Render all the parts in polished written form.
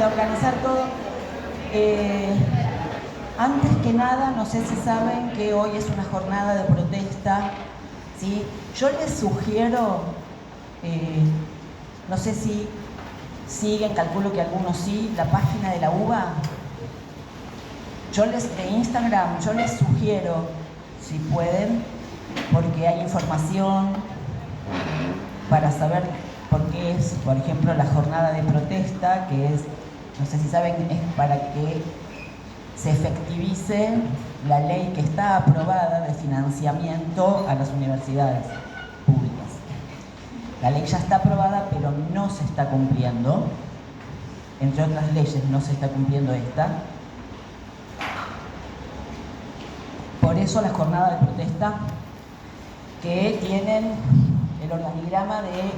organizar todo. Antes que nada, no sé si saben que hoy es una jornada de protesta, ¿sí? Yo les sugiero, no sé si siguen, calculo que algunos sí, la página de la UBA. De Instagram, yo les sugiero, si pueden, porque hay información para saber por qué es, por ejemplo, la jornada de protesta, que es, no sé si saben, es para que se efectivice la ley que está aprobada de financiamiento a las universidades públicas. La ley ya está aprobada, pero no se está cumpliendo. Entre otras leyes, no se está cumpliendo esta. Por eso las jornadas de protesta, que tienen el organigrama de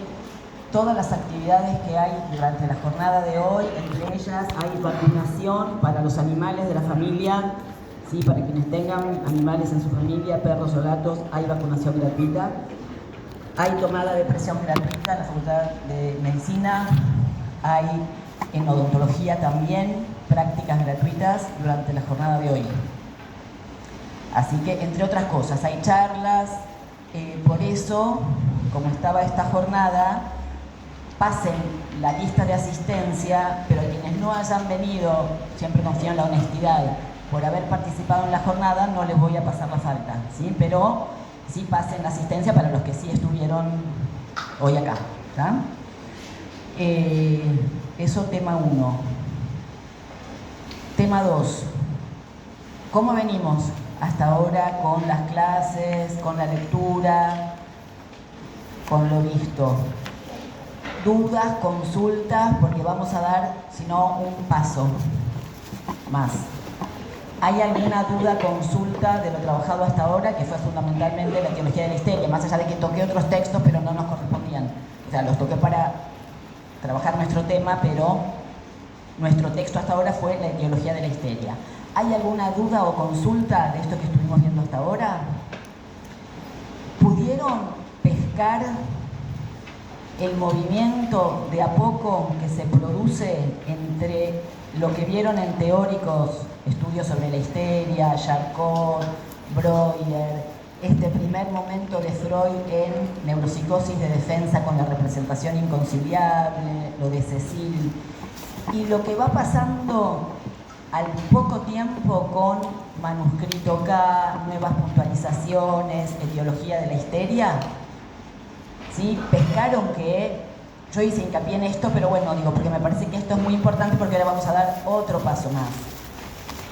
todas las actividades que hay durante la jornada de hoy. Entre ellas hay vacunación para los animales de la familia, ¿sí? Para quienes tengan animales en su familia, perros o gatos, hay vacunación gratuita. Hay tomada de presión gratuita en la Facultad de Medicina, hay en odontología también prácticas gratuitas durante la jornada de hoy. Así que, entre otras cosas, hay charlas. Por eso, como estaba esta jornada, pasen la lista de asistencia, pero quienes no hayan venido, siempre confío en la honestidad, por haber participado en la jornada, no les voy a pasar la falta, ¿sí? Pero sí pasen la asistencia para los que sí estuvieron hoy acá, ¿tá? Eso, tema 1. Tema 2. ¿Cómo venimos hasta ahora con las clases, con la lectura, con lo visto? Dudas, consultas, porque vamos a dar, si no, un paso más. ¿Hay alguna duda, consulta de lo trabajado hasta ahora, que fue fundamentalmente la teología de la histeria, más allá de que toqué otros textos, pero no nos correspondían? O sea, los toqué para trabajar nuestro tema, pero nuestro texto hasta ahora fue la teología de la histeria. ¿Hay alguna duda o consulta de esto que estuvimos viendo hasta ahora? ¿Pudieron pescar el movimiento de a poco que se produce entre lo que vieron en teóricos estudios sobre la histeria, Charcot, Breuer, este primer momento de Freud en neuropsicosis de defensa con la representación inconciliable, lo de Cecil, y lo que va pasando al poco tiempo con manuscrito K, nuevas puntualizaciones, etiología de la histeria? ¿Sí? Pescaron que, yo hice hincapié en esto, pero bueno, digo, porque me parece que esto es muy importante porque ahora vamos a dar otro paso más.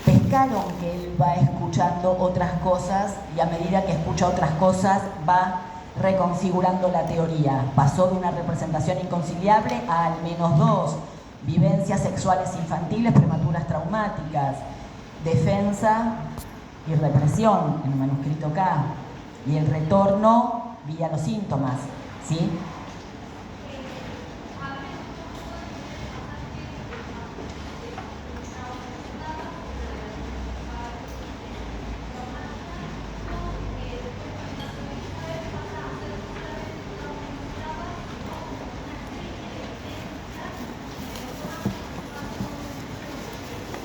Pescaron que él va escuchando otras cosas y a medida que escucha otras cosas va reconfigurando la teoría. Pasó de una representación inconciliable a al menos 2, vivencias sexuales infantiles prematuras traumáticas, defensa y represión en el manuscrito K, y el retorno vía los síntomas, ¿sí?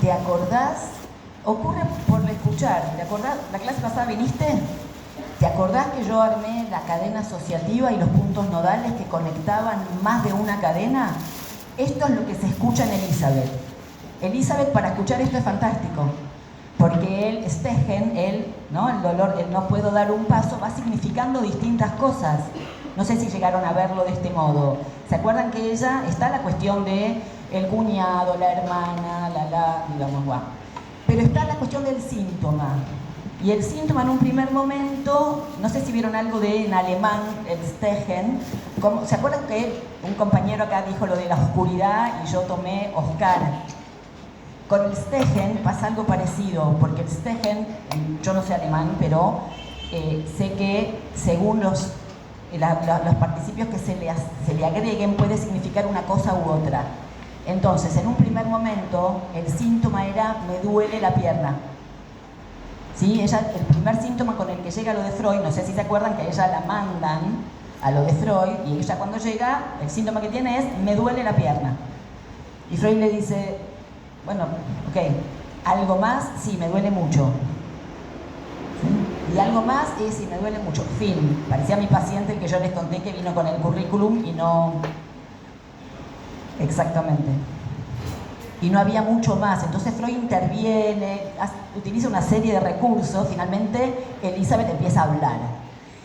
¿Te acordás? Ocurre por escuchar. ¿Te acordás? ¿La clase pasada viniste? ¿Te acordás que yo armé la cadena asociativa y los puntos nodales que conectaban más de una cadena? Esto es lo que se escucha en Elizabeth. Elizabeth, para escuchar esto es fantástico, porque el Stegen, ¿no? El dolor, el no puedo dar un paso, va significando distintas cosas. No sé si llegaron a verlo de este modo. ¿Se acuerdan que ella está la cuestión de el cuñado, la hermana, digamos, guau? Pero está la cuestión del síntoma. Y el síntoma en un primer momento, no sé si vieron algo de en alemán, el Stegen. ¿Se acuerdan que un compañero acá dijo lo de la oscuridad y yo tomé Oscar? Con el Stegen pasa algo parecido, porque el Stegen, yo no sé alemán, pero sé que según los participios que se le agreguen puede significar una cosa u otra. Entonces, en un primer momento, el síntoma era me duele la pierna. ¿Sí? Ella, el primer síntoma con el que llega a lo de Freud, no sé si se acuerdan que a ella la mandan a lo de Freud, y ella cuando llega, el síntoma que tiene es me duele la pierna. Y Freud le dice, bueno, ok, algo más, sí, me duele mucho. ¿Sí? Y algo más, sí, me duele mucho. Fin, parecía mi paciente que yo les conté que vino con el currículum y no... Exactamente. Y no había mucho más. Entonces Freud interviene, utiliza una serie de recursos. Finalmente Elizabeth empieza a hablar.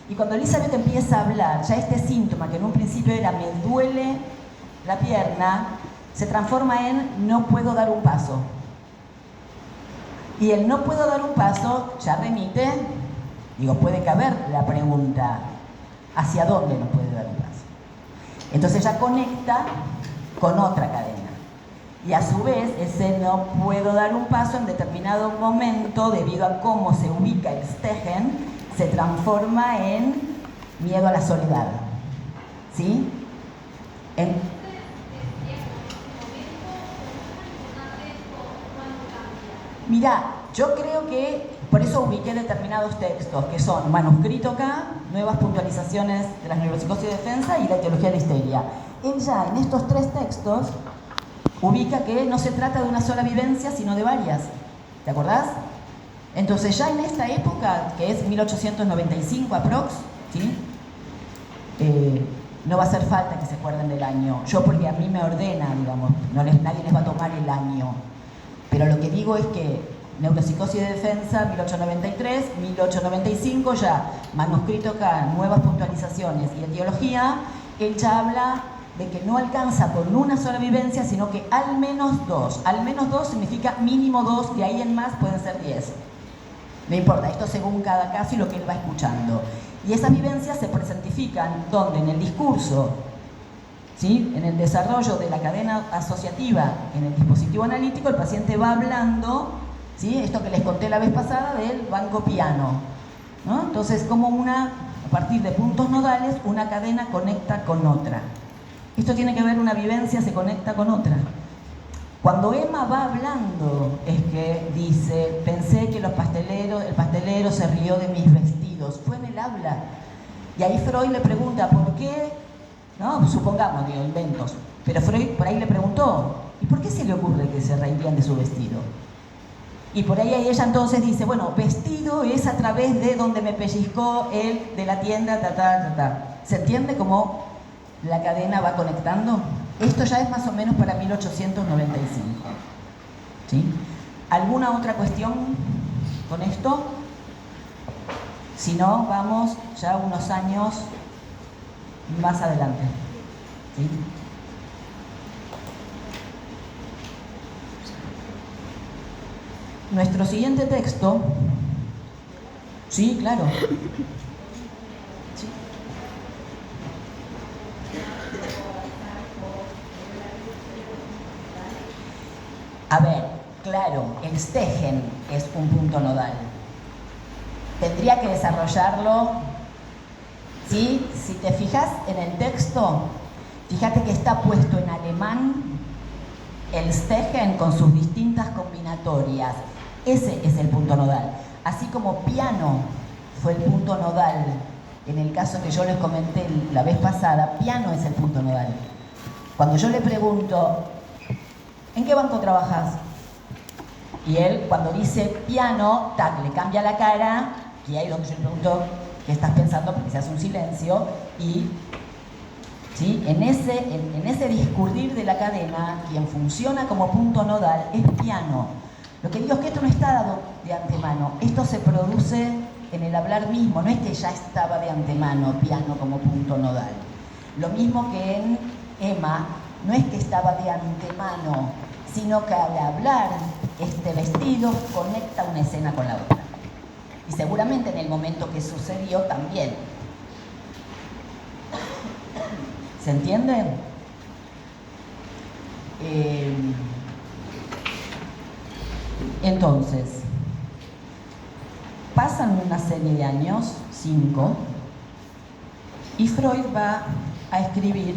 Y cuando Elizabeth empieza a hablar, ya este síntoma que en un principio era me duele la pierna, se transforma en no puedo dar un paso. Y el no puedo dar un paso ya remite, digo, puede caber la pregunta, ¿hacia dónde no puede dar un paso? Entonces ya conecta con otra cadena. Y a su vez, ese no puedo dar un paso en determinado momento, debido a cómo se ubica el Stegen, se transforma en miedo a la soledad. ¿Sí? Mirá, yo creo que por eso ubiqué determinados textos, que son Manuscrito K, Nuevas puntualizaciones de las neuropsicosis y defensa y la etiología de la histeria. Él ya en estos tres textos ubica que no se trata de una sola vivencia, sino de varias. ¿Te acordás? Entonces ya en esta época, que es 1895 aprox, ¿sí? No va a hacer falta que se acuerden del año. Yo porque a mí me ordena, digamos, nadie les va a tomar el año. Pero lo que digo es que Neuropsicosis de defensa, 1893, 1895 ya, Manuscrito K, Nuevas puntualizaciones y etiología, él ya habla de que no alcanza con una sola vivencia, sino que al menos dos. Al menos dos significa mínimo dos, de ahí en más pueden ser 10. No importa, esto según cada caso y lo que él va escuchando. Y esas vivencias se presentifican, ¿dónde? En el discurso, ¿sí? En el desarrollo de la cadena asociativa, en el dispositivo analítico, el paciente va hablando, ¿sí? Esto que les conté la vez pasada del banco piano, ¿no? Entonces, como a partir de puntos nodales, una cadena conecta con otra. Esto tiene que ver, una vivencia se conecta con otra. Cuando Emma va hablando, es que dice, pensé que el pastelero se rió de mis vestidos. Fue en el habla. Y ahí Freud le pregunta, ¿por qué? ¿No? Supongamos, digo, inventos. Pero Freud por ahí le preguntó, ¿y por qué se le ocurre que se reirían de su vestido? Y por ahí ella entonces dice, bueno, vestido es a través de donde me pellizcó él de la tienda, ¿Se entiende cómo la cadena va conectando? Esto ya es más o menos para 1895. ¿Sí? ¿Alguna otra cuestión con esto? Si no, vamos ya unos años más adelante. ¿Sí? Nuestro siguiente texto, sí, claro. Sí. A ver, claro, el Stegen es un punto nodal. Tendría que desarrollarlo, ¿sí? Si te fijas en el texto, fíjate que está puesto en alemán el Stegen con sus distintas combinatorias. Ese es el punto nodal. Así como piano fue el punto nodal en el caso que yo les comenté la vez pasada, piano es el punto nodal. Cuando yo le pregunto, ¿en qué banco trabajas? Y él, cuando dice piano, tac, le cambia la cara, y ahí donde yo le pregunto, ¿qué estás pensando? Porque se hace un silencio, y ¿sí? en ese discurrir de la cadena, quien funciona como punto nodal es piano. Lo que digo es que esto no está dado de antemano, esto se produce en el hablar mismo, no es que ya estaba de antemano piano como punto nodal. Lo mismo que en Emma, no es que estaba de antemano, sino que al hablar este vestido conecta una escena con la otra. Y seguramente en el momento que sucedió también. ¿Se entiende? Entonces, pasan una serie de años, 5, y Freud va a escribir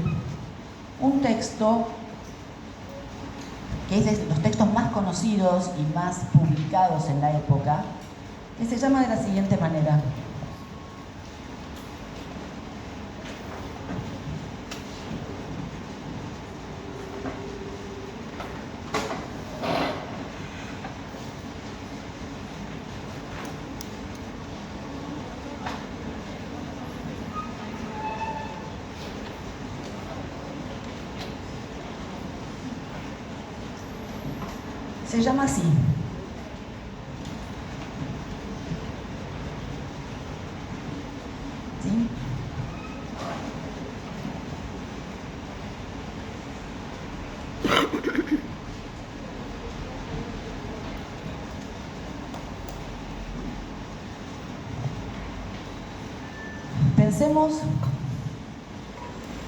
un texto que es de los textos más conocidos y más publicados en la época, que se llama de la siguiente manera. Se llama así. ¿Sí? Pensemos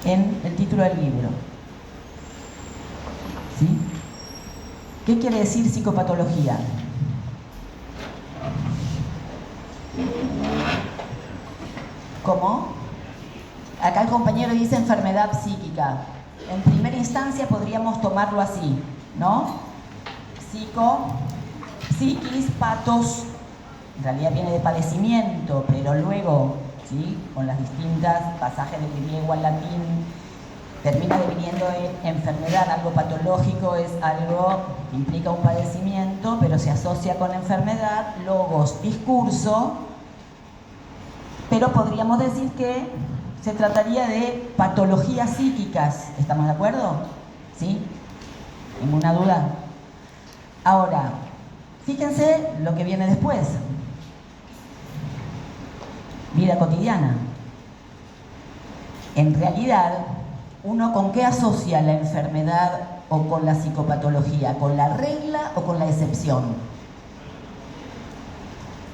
en el título del libro. ¿Sí? ¿Qué quiere decir psicopatología? ¿Cómo? Acá el compañero dice enfermedad psíquica. En primera instancia podríamos tomarlo así, ¿no? Psiquis, patos, en realidad viene de padecimiento, pero luego, ¿sí?, con las distintas pasajes del griego al latín, termina deviniendo en enfermedad. Algo patológico es algo que implica un padecimiento, pero se asocia con enfermedad, logos, discurso, pero podríamos decir que se trataría de patologías psíquicas. ¿Estamos de acuerdo? ¿Sí? ¿Ninguna duda? Ahora, fíjense lo que viene después. Vida cotidiana. En realidad, ¿uno con qué asocia la enfermedad o con la psicopatología? ¿Con la regla o con la excepción?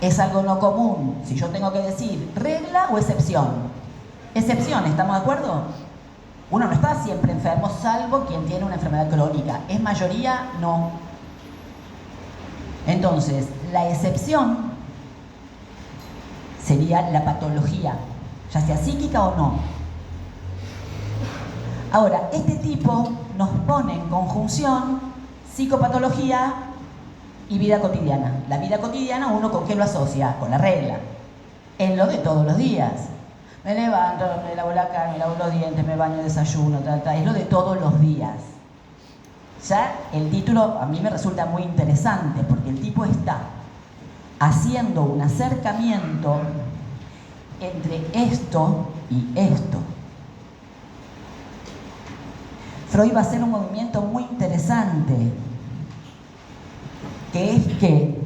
Es algo no común. Si yo tengo que decir regla o excepción. Excepción, ¿estamos de acuerdo? Uno no está siempre enfermo, salvo quien tiene una enfermedad crónica. ¿Es mayoría? No. Entonces, la excepción sería la patología, ya sea psíquica o no. Ahora, este tipo nos pone en conjunción psicopatología y vida cotidiana. La vida cotidiana, ¿uno con qué lo asocia? Con la regla. En lo de todos los días. Me levanto, me lavo la cara, me lavo los dientes, me baño, desayuno, es lo de todos los días. Ya el título a mí me resulta muy interesante porque el tipo está haciendo un acercamiento entre esto y esto. Freud va a hacer un movimiento muy interesante, que es que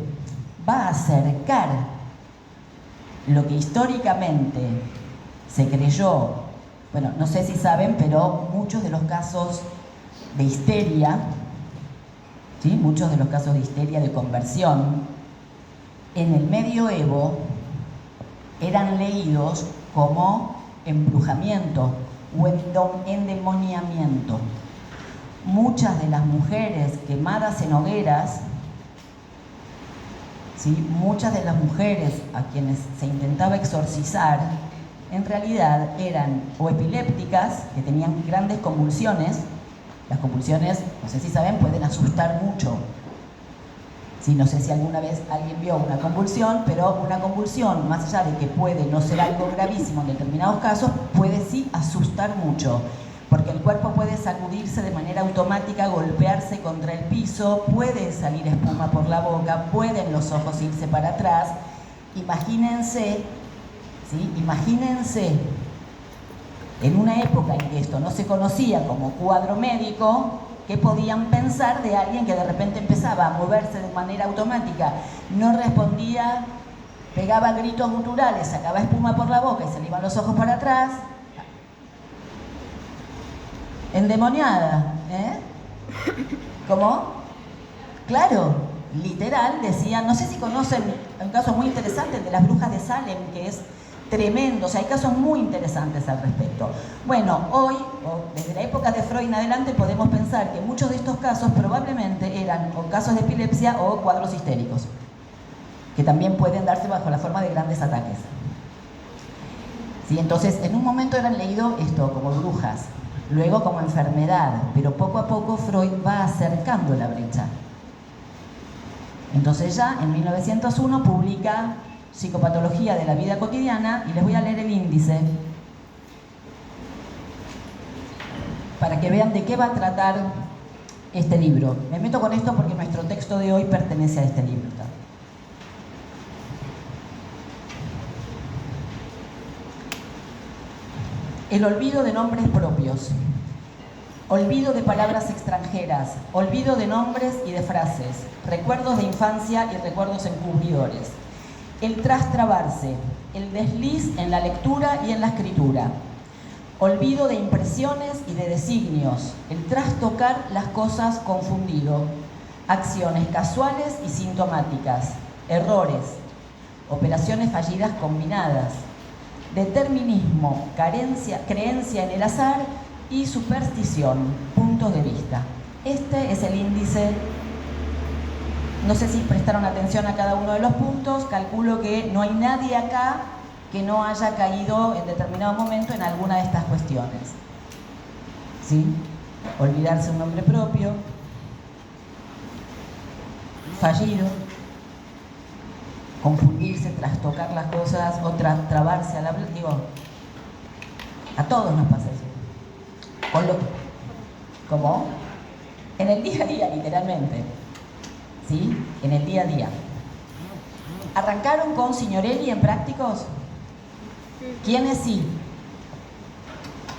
va a acercar lo que históricamente se creyó, bueno, no sé si saben, pero muchos de los casos de histeria, ¿sí?, muchos de los casos de histeria de conversión, en el medioevo eran leídos como embrujamiento o endemoniamiento. Muchas de las mujeres quemadas en hogueras, ¿sí?, muchas de las mujeres a quienes se intentaba exorcizar, en realidad eran o epilépticas, que tenían grandes convulsiones. Las convulsiones, no sé si saben, pueden asustar mucho. Sí, no sé si alguna vez alguien vio una convulsión, pero una convulsión, más allá de que puede no ser algo gravísimo en determinados casos, puede sí asustar mucho, porque el cuerpo puede sacudirse de manera automática, golpearse contra el piso, puede salir espuma por la boca, pueden los ojos irse para atrás. Imagínense, ¿sí?, imagínense en una época en que esto no se conocía como cuadro médico, ¿qué podían pensar de alguien que de repente empezaba a moverse de manera automática, no respondía, pegaba gritos guturales, sacaba espuma por la boca y se le iban los ojos para atrás? Endemoniada, ¿eh? ¿Cómo? Claro, literal, decían, no sé si conocen un caso muy interesante, el de las brujas de Salem, que es tremendo, o sea, hay casos muy interesantes al respecto. Bueno, hoy, o desde la época de Freud en adelante, podemos pensar que muchos de estos casos probablemente eran o casos de epilepsia o cuadros histéricos, que también pueden darse bajo la forma de grandes ataques. ¿Sí? Entonces, en un momento eran leídos esto como brujas, luego como enfermedad, pero poco a poco Freud va acercando la brecha. Entonces ya en 1901 publica Psicopatología de la vida cotidiana, y les voy a leer el índice para que vean de qué va a tratar este libro. Me meto con esto porque nuestro texto de hoy pertenece a este libro. ¿Está? El olvido de nombres propios. olvido de palabras extranjeras, olvido de nombres y de frases, recuerdos de infancia y recuerdos encubridores, el trastrabarse, el desliz en la lectura y en la escritura, olvido de impresiones y de designios, el trastocar las cosas confundido, acciones casuales y sintomáticas, errores, operaciones fallidas combinadas, determinismo, creencia en el azar y superstición, puntos de vista. Este es el índice. No sé si prestaron atención a cada uno de los puntos. Calculo que no hay nadie acá que no haya caído en determinado momento en alguna de estas cuestiones. ¿Sí? Olvidarse un nombre propio, fallido, confundirse, trastocar las cosas o trabarse al hablar. Digo, a todos nos pasa eso. ¿Cómo? En el día a día, literalmente. ¿Sí? En el día a día. ¿Arrancaron con Signorelli en prácticos? ¿Quiénes sí?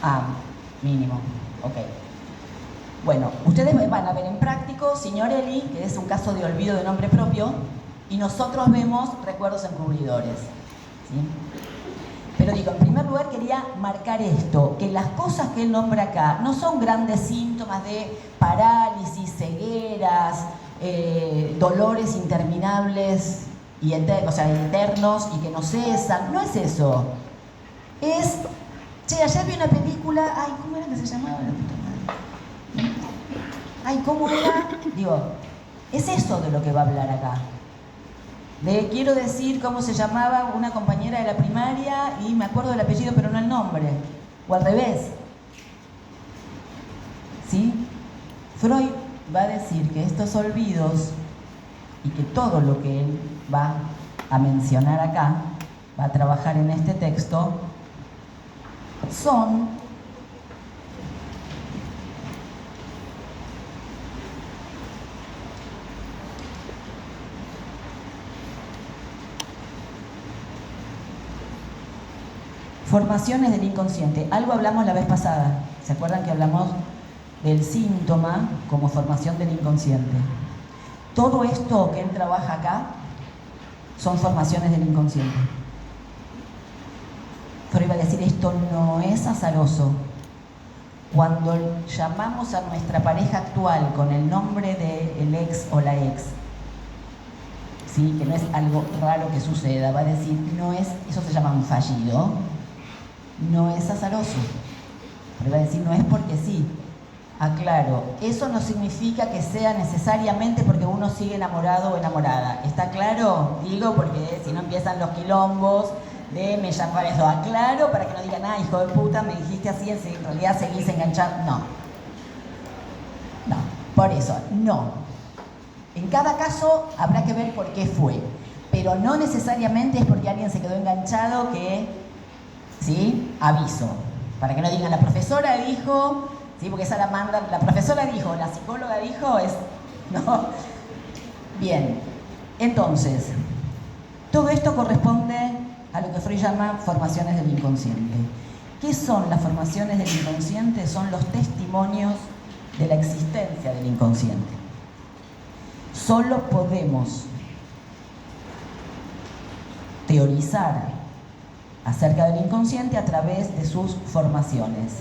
Ah, mínimo. Ok. Bueno, ustedes van a ver en práctico Signorelli, que es un caso de olvido de nombre propio, y nosotros vemos recuerdos encubridores. ¿Sí? Pero digo, en primer lugar quería marcar esto, que las cosas que él nombra acá no son grandes síntomas de parálisis, cegueras, dolores interminables y eternos y que no cesan. No es eso. Es, che, ayer vi una película, ay, ¿cómo era que se llamaba? La puta madre. Ay, ¿cómo era? Digo, es eso de lo que va a hablar acá. Quiero decir cómo se llamaba una compañera de la primaria y me acuerdo del apellido pero no el nombre. O al revés. ¿Sí? Freud va a decir que estos olvidos y que todo lo que él va a mencionar acá, va a trabajar en este texto, son formaciones del inconsciente. Algo hablamos la vez pasada. ¿Se acuerdan que hablamos del síntoma como formación del inconsciente? Todo esto que él trabaja acá son formaciones del inconsciente. Freud iba a decir, esto no es azaroso. Cuando llamamos a nuestra pareja actual con el nombre del ex o la ex, ¿sí? Que no es algo raro que suceda, va a decir, no es, eso se llama un fallido, no es azaroso. Pero va a decir, no es porque sí. Aclaro, eso no significa que sea necesariamente porque uno sigue enamorado o enamorada. ¿Está claro? Digo, porque si no empiezan los quilombos de me llamar eso. Aclaro para que no digan, ah, hijo de puta, me dijiste así, en realidad seguís enganchado. No. No, por eso, no. En cada caso habrá que ver por qué fue. Pero no necesariamente es porque alguien se quedó enganchado que, ¿sí? Aviso. Para que no digan, la profesora dijo, ¿sí? Porque esa la mandan, la profesora dijo, la psicóloga dijo, es, ¿no? Bien, entonces, todo esto corresponde a lo que Freud llama formaciones del inconsciente. ¿Qué son las formaciones del inconsciente? Son los testimonios de la existencia del inconsciente. Solo podemos teorizar acerca del inconsciente a través de sus formaciones.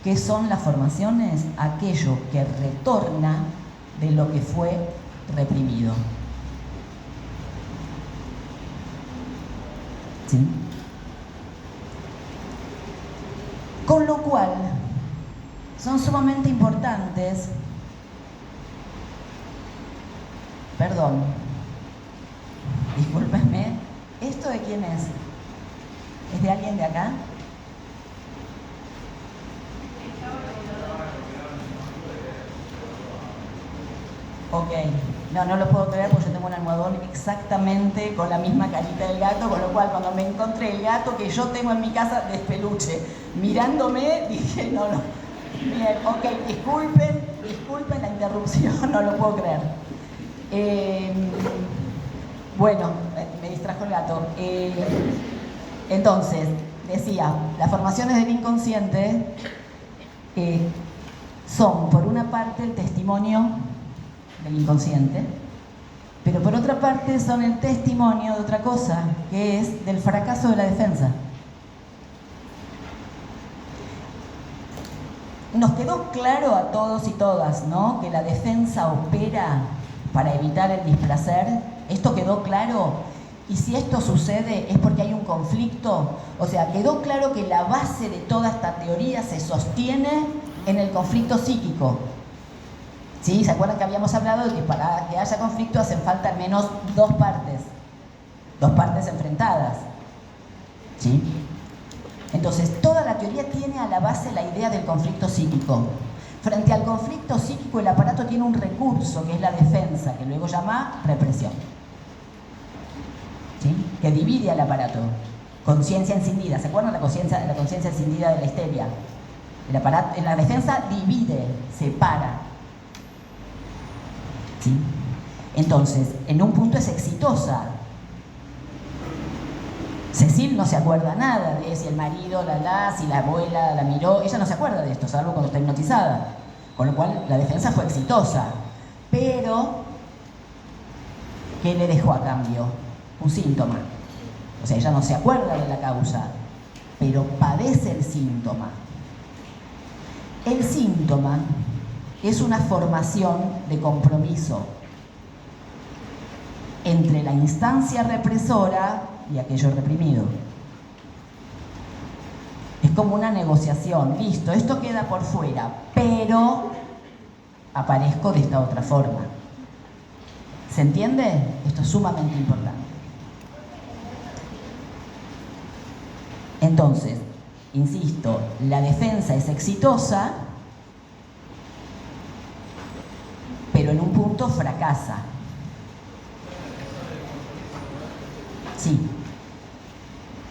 ¿Qué son las formaciones? Aquello que retorna de lo que fue reprimido. ¿Sí? Con lo cual, son sumamente importantes. Perdón, discúlpenme, ¿esto de quién es? ¿Es de alguien de acá? Ok, no lo puedo creer porque yo tengo un almohadón exactamente con la misma carita del gato, con lo cual cuando me encontré el gato que yo tengo en mi casa de peluche, mirándome, dije, no. Bien, ok, disculpen la interrupción, no lo puedo creer. Bueno, me distrajo el gato. Entonces, decía, las formaciones del inconsciente son, por una parte, el testimonio del inconsciente, pero por otra parte son el testimonio de otra cosa, que es del fracaso de la defensa. Nos quedó claro a todos y todas, ¿no?, que la defensa opera para evitar el displacer. ¿Esto quedó claro? Y si esto sucede es porque hay un conflicto. O sea, quedó claro que la base de toda esta teoría se sostiene en el conflicto psíquico. ¿Sí? ¿Se acuerdan que habíamos hablado de que para que haya conflicto hacen falta al menos dos partes enfrentadas? ¿Sí? Entonces, toda la teoría tiene a la base la idea del conflicto psíquico. Frente al conflicto psíquico, el aparato tiene un recurso, que es la defensa, que luego llama represión. ¿Sí? Que divide al aparato. Conciencia encendida. ¿Se acuerdan la conciencia encendida de la histeria? El aparato, en la defensa divide, separa. ¿Sí? Entonces, en un punto es exitosa. Cecil no se acuerda nada de si el marido si la abuela la miró. Ella no se acuerda de esto, salvo cuando está hipnotizada. Con lo cual, la defensa fue exitosa. Pero, ¿qué le dejó a cambio? Un síntoma. O sea, ella no se acuerda de la causa, pero padece el síntoma. El síntoma es una formación de compromiso entre la instancia represora y aquello reprimido. Es como una negociación. Listo, esto queda por fuera, pero aparezco de esta otra forma. ¿Se entiende? Esto es sumamente importante. Entonces, insisto, la defensa es exitosa, pero en un punto fracasa. Sí.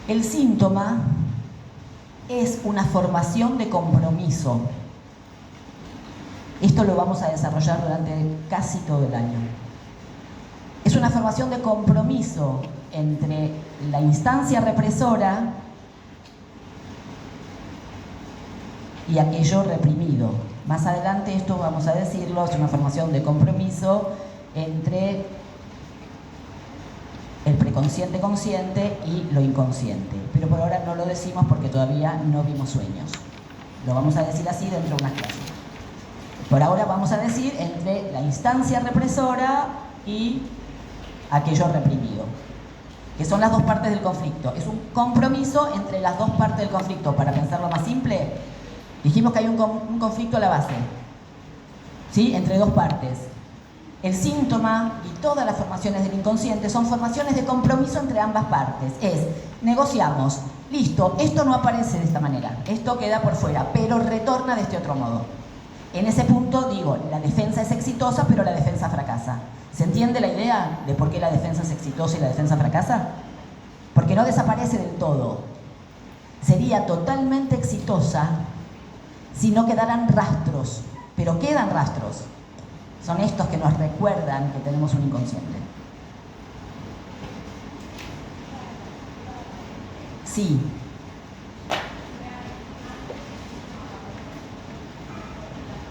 El síntoma es una formación de compromiso. Esto lo vamos a desarrollar durante casi todo el año. Es una formación de compromiso entre la instancia represora y aquello reprimido. Más adelante esto vamos a decirlo, es una formación de compromiso entre el preconsciente consciente y lo inconsciente. Pero por ahora no lo decimos porque todavía no vimos sueños. Lo vamos a decir así dentro de unas clases. Por ahora vamos a decir entre la instancia represora y aquello reprimido, que son las dos partes del conflicto. Es un compromiso entre las dos partes del conflicto. Para pensarlo más simple, dijimos que hay un conflicto a la base, ¿sí?, entre dos partes. El síntoma y todas las formaciones del inconsciente son formaciones de compromiso entre ambas partes. Es, negociamos, listo, esto no aparece de esta manera, esto queda por fuera, pero retorna de este otro modo. En ese punto digo, la defensa es exitosa, pero la defensa fracasa. ¿Se entiende la idea de por qué la defensa es exitosa y la defensa fracasa? Porque no desaparece del todo. Sería totalmente exitosa si no quedaran rastros, pero quedan rastros. Son estos que nos recuerdan que tenemos un inconsciente. Sí.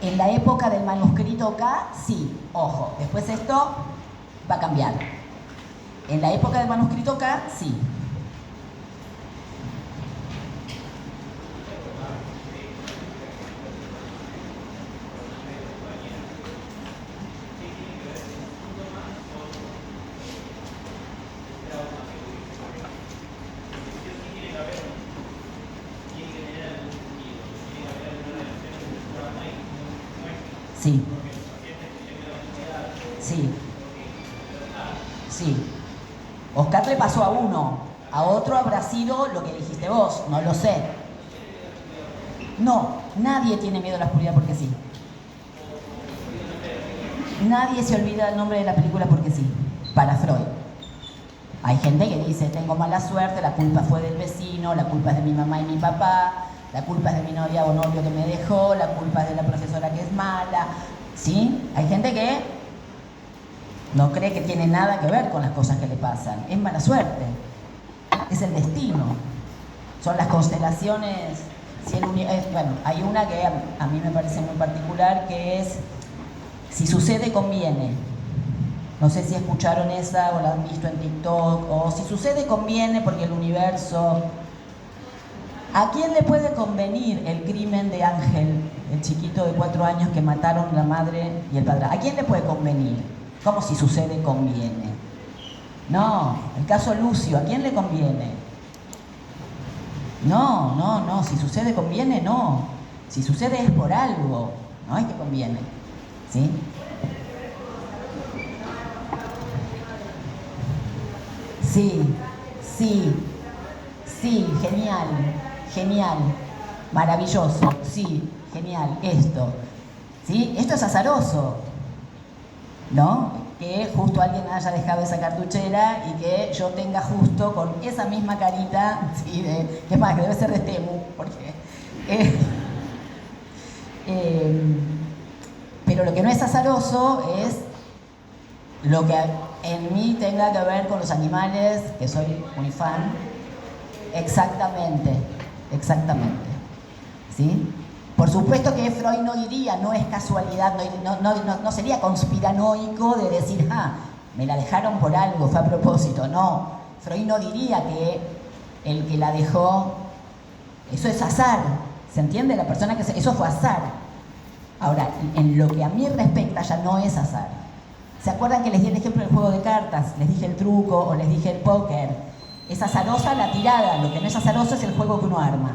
En la época del manuscrito K, sí. Ojo, después esto va a cambiar. En la época del manuscrito K, sí. Sí. Sí. Sí. Oscar le pasó a uno, a otro habrá sido lo que dijiste vos, no lo sé. No, nadie tiene miedo a la oscuridad porque sí. Nadie se olvida el nombre de la película porque sí, para Freud. Hay gente que dice, tengo mala suerte, la culpa fue del vecino, la culpa es de mi mamá y mi papá, la culpa es de mi novia o novio que me dejó, la culpa es de la profesora que es mala. ¿Sí? Hay gente que no cree que tiene nada que ver con las cosas que le pasan. Es mala suerte. Es el destino. Son las constelaciones bueno, hay una que a mí me parece muy particular, que es si sucede, conviene. No sé si escucharon esa o la han visto en TikTok, o si sucede, conviene porque el universo... ¿A quién le puede convenir el crimen de Ángel, el chiquito de 4 años que mataron la madre y el padre? ¿A quién le puede convenir? ¿Cómo si sucede, conviene? No, el caso Lucio, ¿a quién le conviene? No, si sucede, conviene, no. Si sucede es por algo, no es que conviene. ¿Sí? Sí, genial, maravilloso, sí, genial, esto. ¿Sí? Esto es azaroso, ¿no? Que justo alguien haya dejado esa cartuchera y que yo tenga justo con esa misma carita, ¿sí? Que es más, que debe ser de Temu, porque... pero lo que no es azaroso es lo que en mí tenga que ver con los animales, que soy muy fan. Exactamente. ¿Sí? Por supuesto que Freud no diría, no es casualidad, no sería conspiranoico de decir, me la dejaron por algo, fue a propósito. No, Freud no diría que el que la dejó, eso es azar. ¿Se entiende? La persona que eso fue azar. Ahora, en lo que a mí respecta ya no es azar. ¿Se acuerdan que les di el ejemplo del juego de cartas? Les dije el truco o les dije el póker. Es azarosa la tirada, lo que no es azaroso es el juego que uno arma.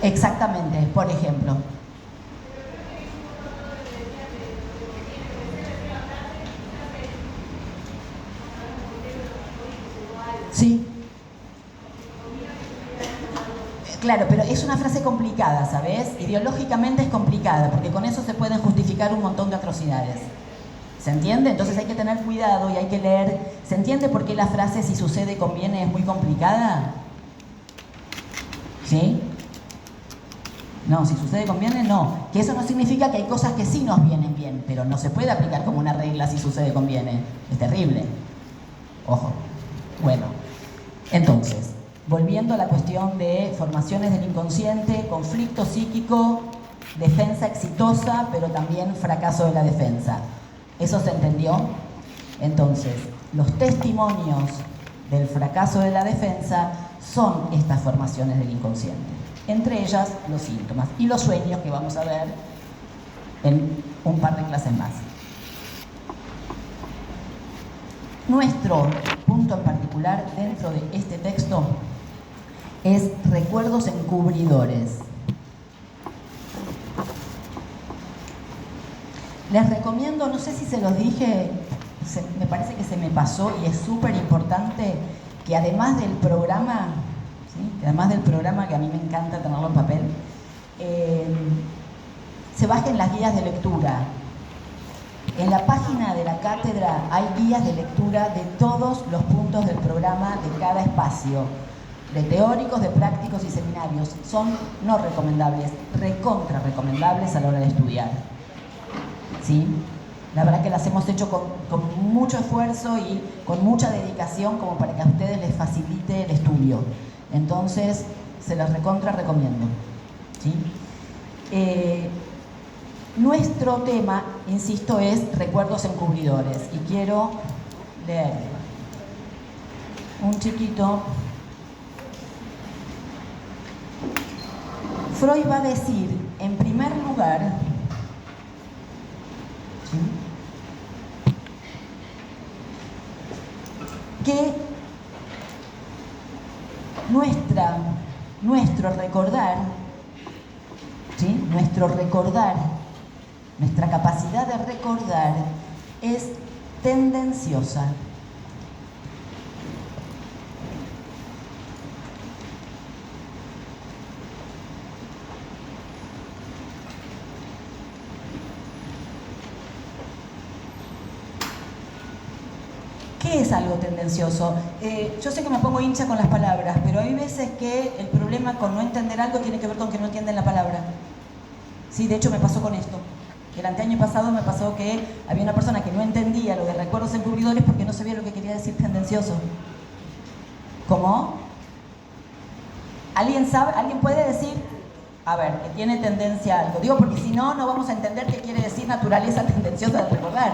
Exactamente, por ejemplo. Sí. Claro, pero es una frase complicada, ¿sabes? Ideológicamente es complicada, porque con eso se pueden justificar un montón de atrocidades. ¿Se entiende? Entonces hay que tener cuidado y hay que leer. ¿Se entiende por qué la frase si sucede, conviene es muy complicada? ¿Sí? No, si sucede, conviene, no. Que eso no significa que hay cosas que sí nos vienen bien, pero no se puede aplicar como una regla si sucede, conviene. Es terrible. Ojo. Bueno, entonces, volviendo a la cuestión de formaciones del inconsciente, conflicto psíquico, defensa exitosa, pero también fracaso de la defensa. ¿Eso se entendió? Entonces, los testimonios del fracaso de la defensa son estas formaciones del inconsciente. Entre ellas, los síntomas y los sueños que vamos a ver en un par de clases más. Nuestro punto en particular dentro de este texto es recuerdos encubridores. Les recomiendo, no sé si se los dije, me parece que se me pasó y es súper importante que además del programa, ¿sí? Que además del programa, que a mí me encanta tenerlo en papel, se bajen las guías de lectura. En la página de la cátedra hay guías de lectura de todos los puntos del programa de cada espacio, de teóricos, de prácticos y seminarios. Son no recomendables, recontra recomendables a la hora de estudiar. ¿Sí? La verdad que las hemos hecho con mucho esfuerzo y con mucha dedicación como para que a ustedes les facilite el estudio. Entonces, se las recontra recomiendo. ¿Sí? Nuestro tema, insisto, es recuerdos encubridores. Y quiero leer un chiquito. Freud va a decir, en primer lugar, ¿sí?, que nuestro recordar, ¿sí?, nuestra capacidad de recordar es tendenciosa. ¿Qué es algo tendencioso? Yo sé que me pongo hincha con las palabras, pero hay veces que el problema con no entender algo tiene que ver con que no entienden la palabra. Sí, de hecho me pasó con esto. El anteaño pasado me pasó que había una persona que no entendía lo de recuerdos encubridores porque no sabía lo que quería decir tendencioso. ¿Cómo? ¿Alguien sabe? ¿Alguien puede decir? A ver, que tiene tendencia a algo. Digo, porque si no, no vamos a entender qué quiere decir naturaleza tendenciosa de recordar.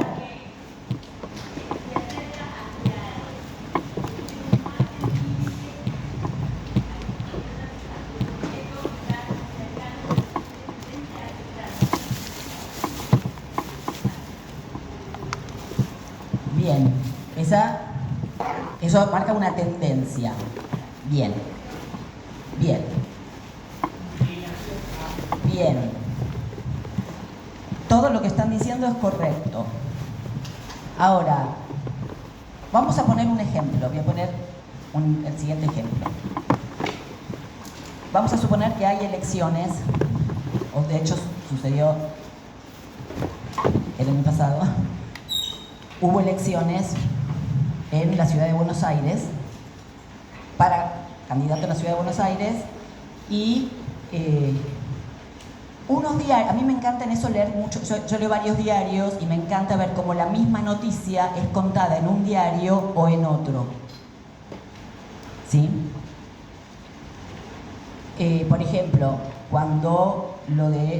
Bien, eso marca una tendencia. Bien, bien, bien. Todo lo que están diciendo es correcto. Ahora, vamos a poner un ejemplo. Voy a poner el siguiente ejemplo. Vamos a suponer que hay elecciones, o de hecho sucedió el año pasado. Hubo elecciones en la ciudad de Buenos Aires para candidato en la ciudad de Buenos Aires y unos diarios, a mí me encanta en eso leer mucho, yo leo varios diarios y me encanta ver cómo la misma noticia es contada en un diario o en otro. ¿Sí? Por ejemplo, cuando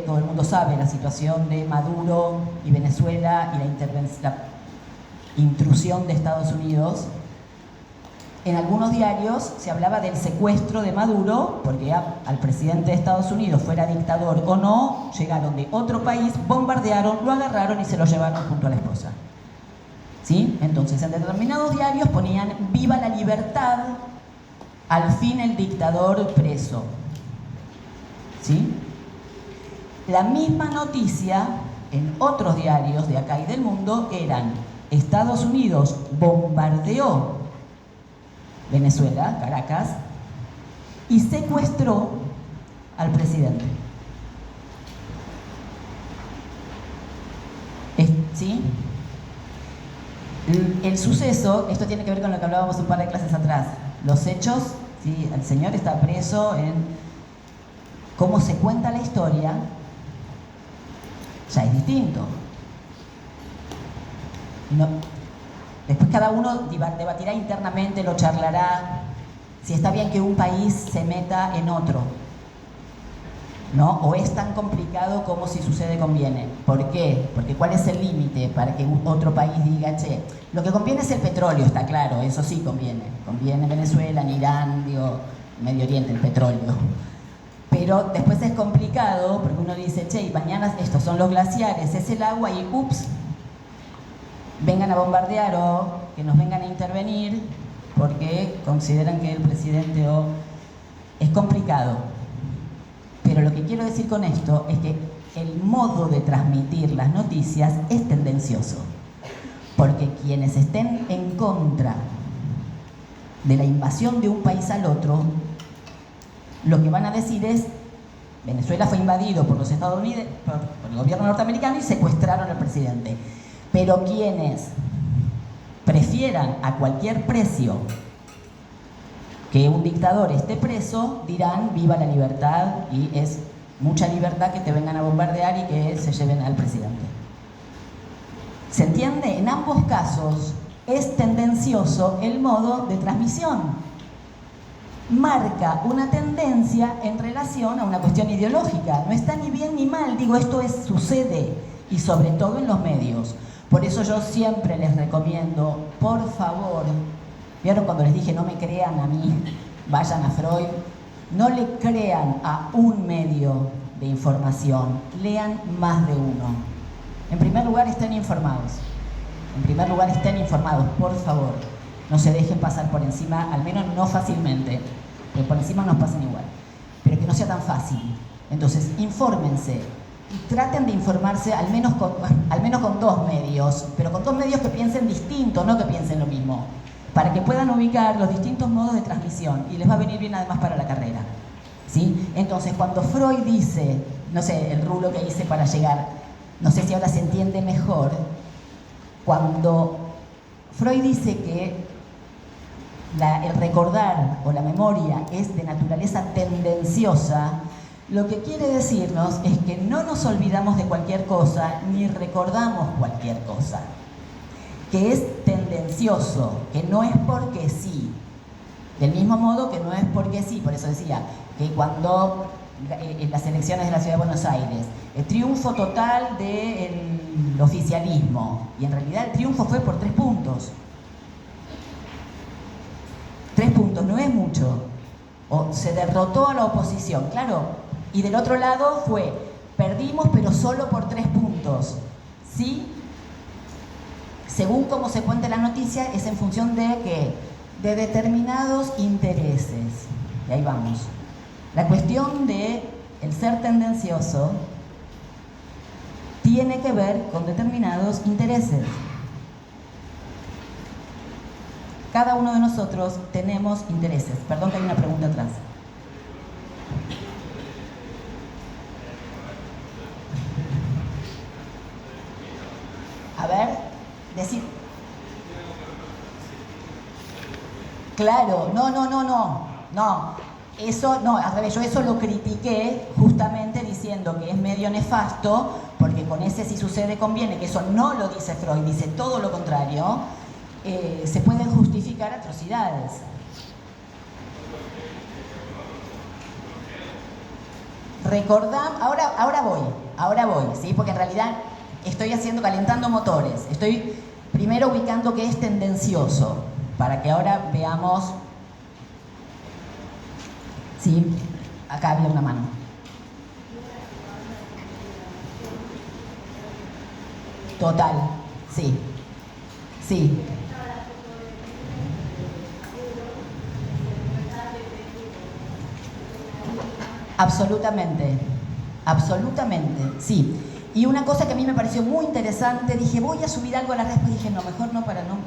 todo el mundo sabe, la situación de Maduro y Venezuela y la intrusión de Estados Unidos, en algunos diarios se hablaba del secuestro de Maduro, porque al presidente de Estados Unidos, fuera dictador o no, llegaron de otro país, bombardearon, lo agarraron y se lo llevaron junto a la esposa. ¿Sí? Entonces, en determinados diarios ponían "viva la libertad, al fin el dictador preso". ¿Sí? La misma noticia en otros diarios de acá y del mundo eran: Estados Unidos bombardeó Venezuela, Caracas, y secuestró al presidente. ¿Sí? El suceso, esto tiene que ver con lo que hablábamos un par de clases atrás. Los hechos, ¿sí? El señor está preso, cómo se cuenta la historia, ya es distinto. No. Después cada uno debatirá internamente, lo charlará, si está bien que un país se meta en otro, ¿no? O es tan complicado como si sucede conviene. ¿Por qué? Porque ¿cuál es el límite para que otro país diga, che, lo que conviene es el petróleo, está claro, eso sí conviene. Conviene Venezuela, en Irán, Medio Oriente, el petróleo. Pero después es complicado porque uno dice, che, y mañana estos son los glaciares, es el agua y ups, vengan a bombardear o que nos vengan a intervenir porque consideran que el presidente es complicado. Pero lo que quiero decir con esto es que el modo de transmitir las noticias es tendencioso, porque quienes estén en contra de la invasión de un país al otro, lo que van a decir es: Venezuela fue invadido por los Estados Unidos, por el gobierno norteamericano, y secuestraron al presidente. Pero quienes prefieran a cualquier precio que un dictador esté preso, dirán viva la libertad, y es mucha libertad que te vengan a bombardear y que se lleven al presidente. ¿Se entiende? En ambos casos es tendencioso el modo de transmisión. Marca una tendencia en relación a una cuestión ideológica. No está ni bien ni mal, digo, esto sucede, y sobre todo en los medios. Por eso yo siempre les recomiendo, por favor, ¿vieron cuando les dije no me crean a mí? Vayan a Freud. No le crean a un medio de información, lean más de uno. En primer lugar, estén informados. En primer lugar, estén informados, por favor. No se dejen pasar por encima, al menos no fácilmente, porque por encima nos pasan igual. Pero que no sea tan fácil. Entonces, infórmense. Y traten de informarse al menos con dos medios, pero con dos medios que piensen distinto, no que piensen lo mismo, para que puedan ubicar los distintos modos de transmisión, y les va a venir bien además para la carrera. ¿Sí? Entonces, cuando Freud dice, no sé, el rulo que hice para llegar, no sé si ahora se entiende mejor, cuando Freud dice que el recordar o la memoria es de naturaleza tendenciosa, lo que quiere decirnos es que no nos olvidamos de cualquier cosa ni recordamos cualquier cosa, que es tendencioso, que no es porque sí. Del mismo modo que no es porque sí, por eso decía que cuando en las elecciones de la Ciudad de Buenos Aires, el triunfo total del oficialismo, y en realidad el triunfo fue por 3 puntos. 3 puntos, no es mucho. O se derrotó a la oposición, claro. Y del otro lado fue, perdimos pero solo por 3 puntos. ¿Sí? Según como se cuente la noticia, es en función de ¿qué? De determinados intereses. Y ahí vamos. La cuestión de el ser tendencioso tiene que ver con determinados intereses. Cada uno de nosotros tenemos intereses. Perdón que hay una pregunta atrás. A ver, decir. Claro, no. Eso, no, al revés, yo eso lo critiqué justamente diciendo que es medio nefasto, porque con ese si sucede conviene, que eso no lo dice Freud, dice todo lo contrario, se pueden justificar atrocidades. Recordad, ahora voy, ¿sí? Porque en realidad estoy calentando motores, estoy primero ubicando que es tendencioso, para que ahora veamos. Sí, acá había una mano. Total, sí. Absolutamente, sí. Y una cosa que a mí me pareció muy interesante, dije, voy a subir algo a la red, y dije, no, mejor no para no.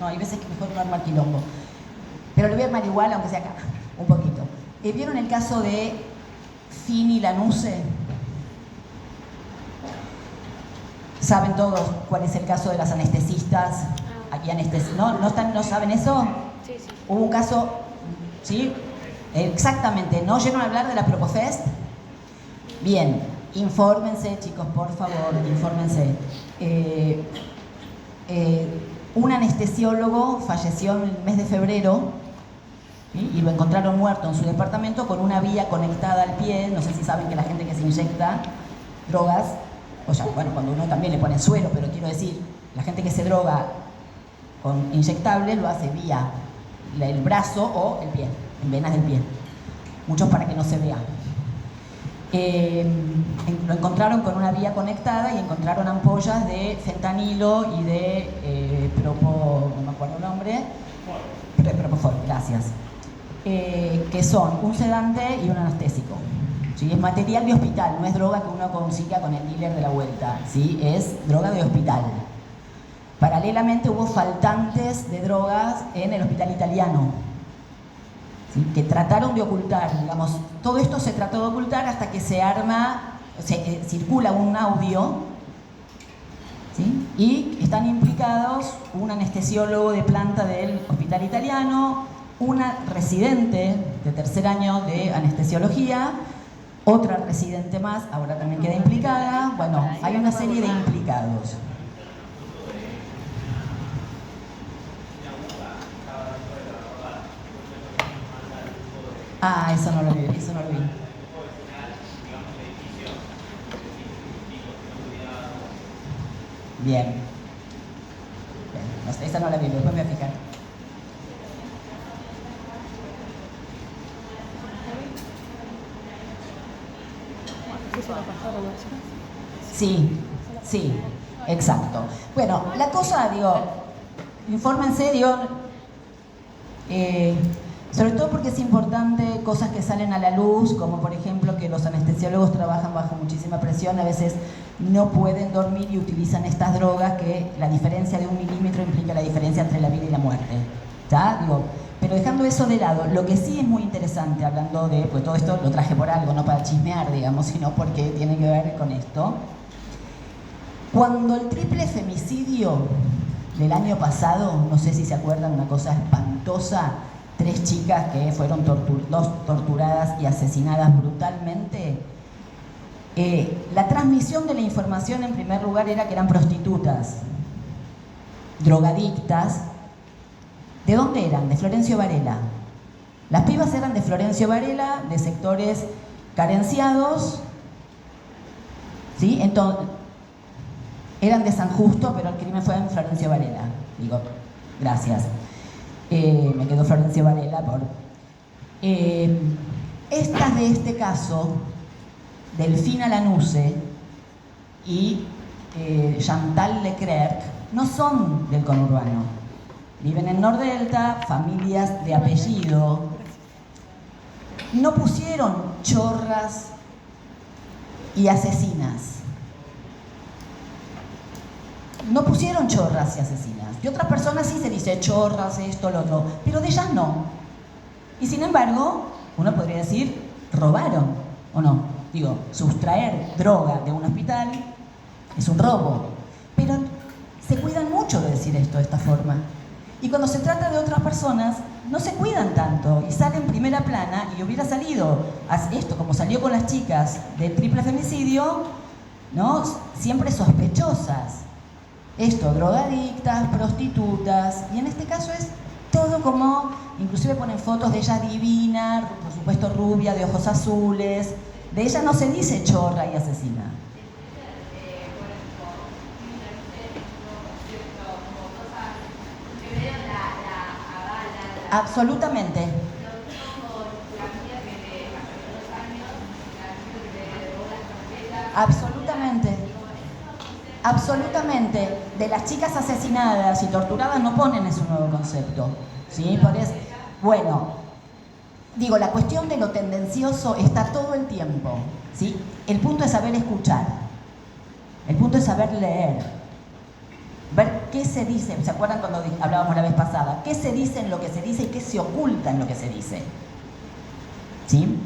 No, hay veces que mejor no armar quilombo. Pero lo voy a armar igual, aunque sea acá, un poquito. ¿Vieron el caso de Fini Lanuse? ¿Saben todos cuál es el caso de las anestesistas? Aquí ¿No saben eso? Sí. Hubo un caso, ¿sí? Exactamente, ¿no oyeron hablar de la Propofest? Bien, infórmense, chicos, por favor, infórmense. Un anestesiólogo falleció en el mes de febrero, ¿sí? Y lo encontraron muerto en su departamento con una vía conectada al pie. No sé si saben que la gente que se inyecta drogas, o ya, bueno, cuando uno también le pone suero, pero quiero decir, la gente que se droga con inyectables lo hace vía el brazo o el pie, en venas del pie. Muchos para que no se vea. Lo encontraron con una vía conectada y encontraron ampollas de fentanilo y de no me acuerdo el nombre, Propofol, gracias, que son un sedante y un anestésico. ¿Sí? Es material de hospital, no es droga que uno consiga con el dealer de la vuelta, ¿sí? Es droga de hospital. Paralelamente hubo faltantes de drogas en el hospital italiano, ¿sí? Que trataron de ocultar, digamos, todo esto se trató de ocultar hasta que circula un audio, ¿sí? Y están implicados un anestesiólogo de planta del hospital italiano, una residente de 3er año de anestesiología, otra residente más, ahora también queda implicada. Bueno, hay una serie de implicados. Ah, eso no lo vi. Bien. Esa no la vi, después me voy a fijar. Sí, exacto. Bueno, la cosa, infórmense, sobre todo porque es importante cosas que salen a la luz, como por ejemplo que los anestesiólogos trabajan bajo muchísima presión, a veces no pueden dormir y utilizan estas drogas, que la diferencia de 1 milímetro implica la diferencia entre la vida y la muerte. ¿Ya? Pero dejando eso de lado, lo que sí es muy interesante, hablando de, pues todo esto lo traje por algo, no para chismear, digamos, sino porque tiene que ver con esto. Cuando el triple femicidio del año pasado, no sé si se acuerdan, una cosa espantosa, 3 chicas que fueron torturadas y asesinadas brutalmente, la transmisión de la información en primer lugar era que eran prostitutas, drogadictas. ¿De dónde eran? De Florencio Varela. Las pibas eran de Florencio Varela, de sectores carenciados, ¿sí? Entonces, eran de San Justo, pero el crimen fue en Florencio Varela. Digo, gracias. Me quedó Florencio Varela por... estas de este caso, Delfina Lanuse y Chantal Leclerc, no son del conurbano. Viven en Nordelta, familias de apellido. No pusieron chorras y asesinas. No pusieron chorras y asesinas. De otras personas sí se dice chorras, esto, lo otro, pero de ellas no. Y sin embargo, uno podría decir, robaron, ¿o no? Digo, sustraer droga de un hospital es un robo. Pero se cuidan mucho de decir esto de esta forma. Y cuando se trata de otras personas, no se cuidan tanto y salen en primera plana, y hubiera salido esto, como salió con las chicas del triple femicidio, ¿no? Siempre sospechosas. Esto, drogadictas, prostitutas, y en este caso es todo como, inclusive ponen fotos de ella divina, por supuesto rubia, de ojos azules. De ella no se dice chorra y asesina. Absolutamente. Absolutamente. Absolutamente. De las chicas asesinadas y torturadas no ponen ese nuevo concepto. ¿Sí? Por eso, bueno, digo, la cuestión de lo tendencioso está todo el tiempo. ¿Sí? El punto es saber escuchar. El punto es saber leer. Ver qué se dice. ¿Se acuerdan cuando hablábamos la vez pasada? ¿Qué se dice en lo que se dice y qué se oculta en lo que se dice? ¿Sí?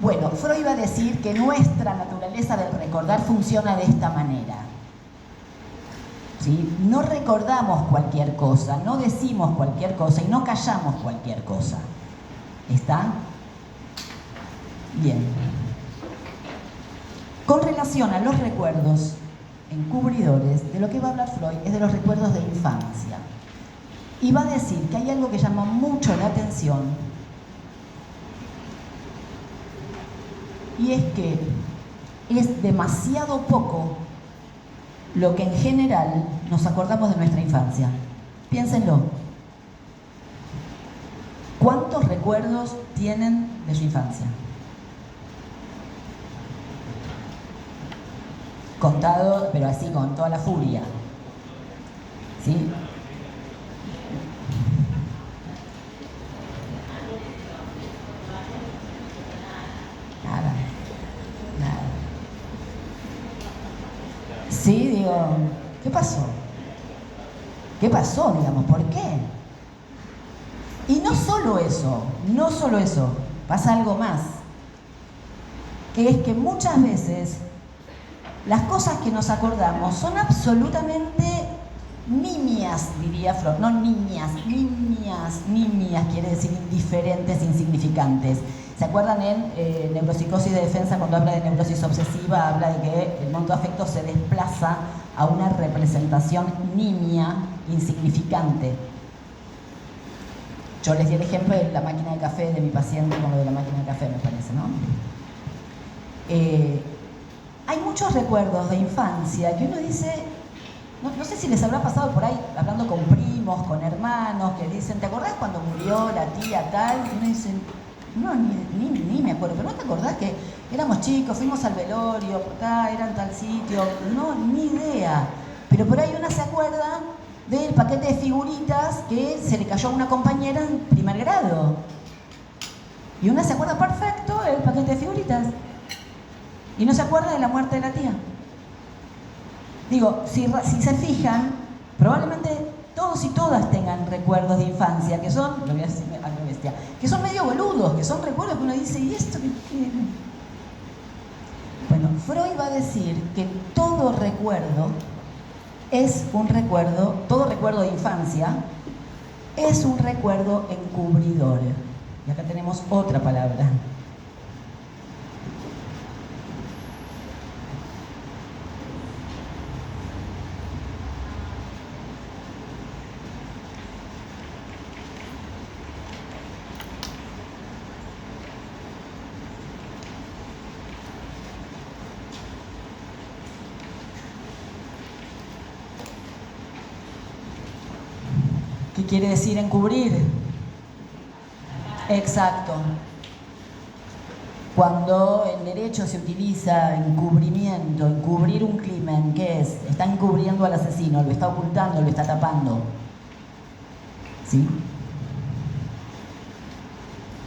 Bueno, Freud iba a decir que nuestra naturaleza del recordar funciona de esta manera. ¿Sí? No recordamos cualquier cosa, no decimos cualquier cosa y no callamos cualquier cosa. ¿Está? Bien. Con relación a los recuerdos encubridores, de lo que va a hablar Freud es de los recuerdos de infancia. Y va a decir que hay algo que llama mucho la atención, y es que es demasiado poco lo que en general nos acordamos de nuestra infancia. Piénsenlo. ¿Cuántos recuerdos tienen de su infancia? Contado, pero así, con toda la furia. ¿Sí? Nada. Nada. Sí, digo, ¿qué pasó? ¿Qué pasó, digamos? ¿Por qué? Y no solo eso, pasa algo más. Que es que muchas veces las cosas que nos acordamos son absolutamente nimias, diría Freud. No niñas, nimias, quiere decir indiferentes, insignificantes. ¿Se acuerdan en Neuropsicosis de Defensa, cuando habla de neurosis obsesiva, habla de que el mundo de afecto se desplaza a una representación nimia, insignificante? Yo les di el ejemplo de la máquina de café de mi paciente con lo de la máquina de café, me parece, ¿no? Hay muchos recuerdos de infancia que uno dice, no sé si les habrá pasado por ahí, hablando con primos, con hermanos, que dicen, ¿te acordás cuando murió la tía tal? Y uno dice, no, ni me acuerdo, pero ¿no te acordás que éramos chicos, fuimos al velorio, era en tal sitio? No, ni idea. Pero por ahí una se acuerda del paquete de figuritas que se le cayó a una compañera en primer grado. Y una se acuerda perfecto del paquete de figuritas. Y no se acuerda de la muerte de la tía. Digo, si se fijan, probablemente todos y todas tengan recuerdos de infancia que son, lo voy a decir a la bestia, que son medio boludos, que son recuerdos que uno dice, ¿y esto qué? Bueno, Freud va a decir que todo recuerdo es un recuerdo, todo recuerdo de infancia es un recuerdo encubridor. Y acá tenemos otra palabra. ¿Qué quiere decir encubrir? Exacto. Cuando en derecho se utiliza encubrimiento, encubrir un crimen, ¿qué es? Está encubriendo al asesino, lo está ocultando, lo está tapando. ¿Sí?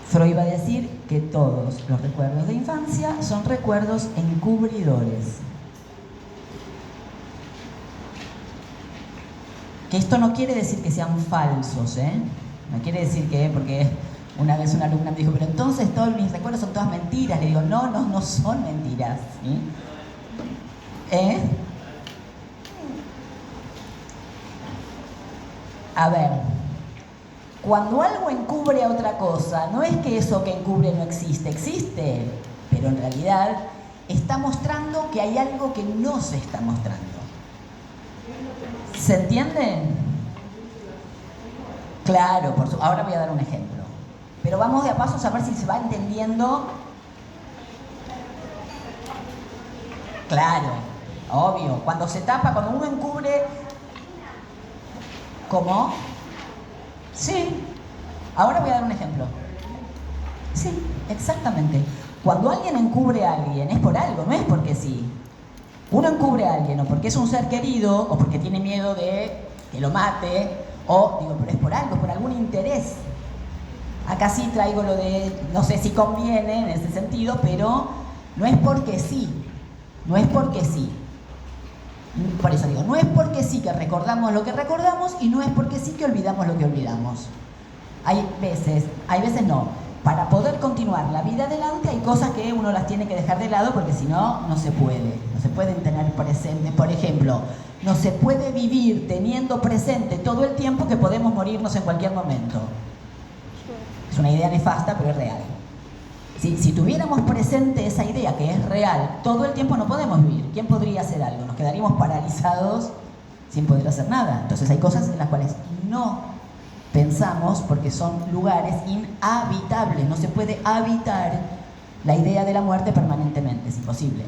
Freud va a decir que todos los recuerdos de infancia son recuerdos encubridores. Que esto no quiere decir que sean falsos, ¿eh? No quiere decir que, porque una vez una alumna me dijo, pero entonces todos mis recuerdos son todas mentiras. Le digo, no son mentiras, ¿sí? A ver, cuando algo encubre a otra cosa, no es que eso que encubre no existe, existe, pero en realidad está mostrando que hay algo que no se está mostrando. ¿Se entiende? Claro, ahora voy a dar un ejemplo. Pero vamos de a pasos a ver si se va entendiendo. Claro, obvio. Cuando se tapa, cuando uno encubre... ¿Cómo? Sí. Ahora voy a dar un ejemplo. Sí, exactamente. Cuando alguien encubre a alguien, es por algo, no es porque sí. Uno encubre a alguien o porque es un ser querido, o porque tiene miedo de que lo mate, o, digo, pero es por algo, por algún interés. Acá sí traigo lo de, no sé si conviene en ese sentido, pero no es porque sí. No es porque sí. Por eso digo, no es porque sí que recordamos lo que recordamos y no es porque sí que olvidamos lo que olvidamos. Hay veces no. Para poder continuar la vida adelante hay cosas que uno las tiene que dejar de lado porque si no, no se puede. No se pueden tener presente. Por ejemplo, no se puede vivir teniendo presente todo el tiempo que podemos morirnos en cualquier momento. Es una idea nefasta, pero es real. Si tuviéramos presente esa idea que es real, todo el tiempo no podemos vivir. ¿Quién podría hacer algo? Nos quedaríamos paralizados sin poder hacer nada. Entonces hay cosas en las cuales no pensamos porque son lugares inhabitables. No se puede habitar la idea de la muerte permanentemente. Es imposible.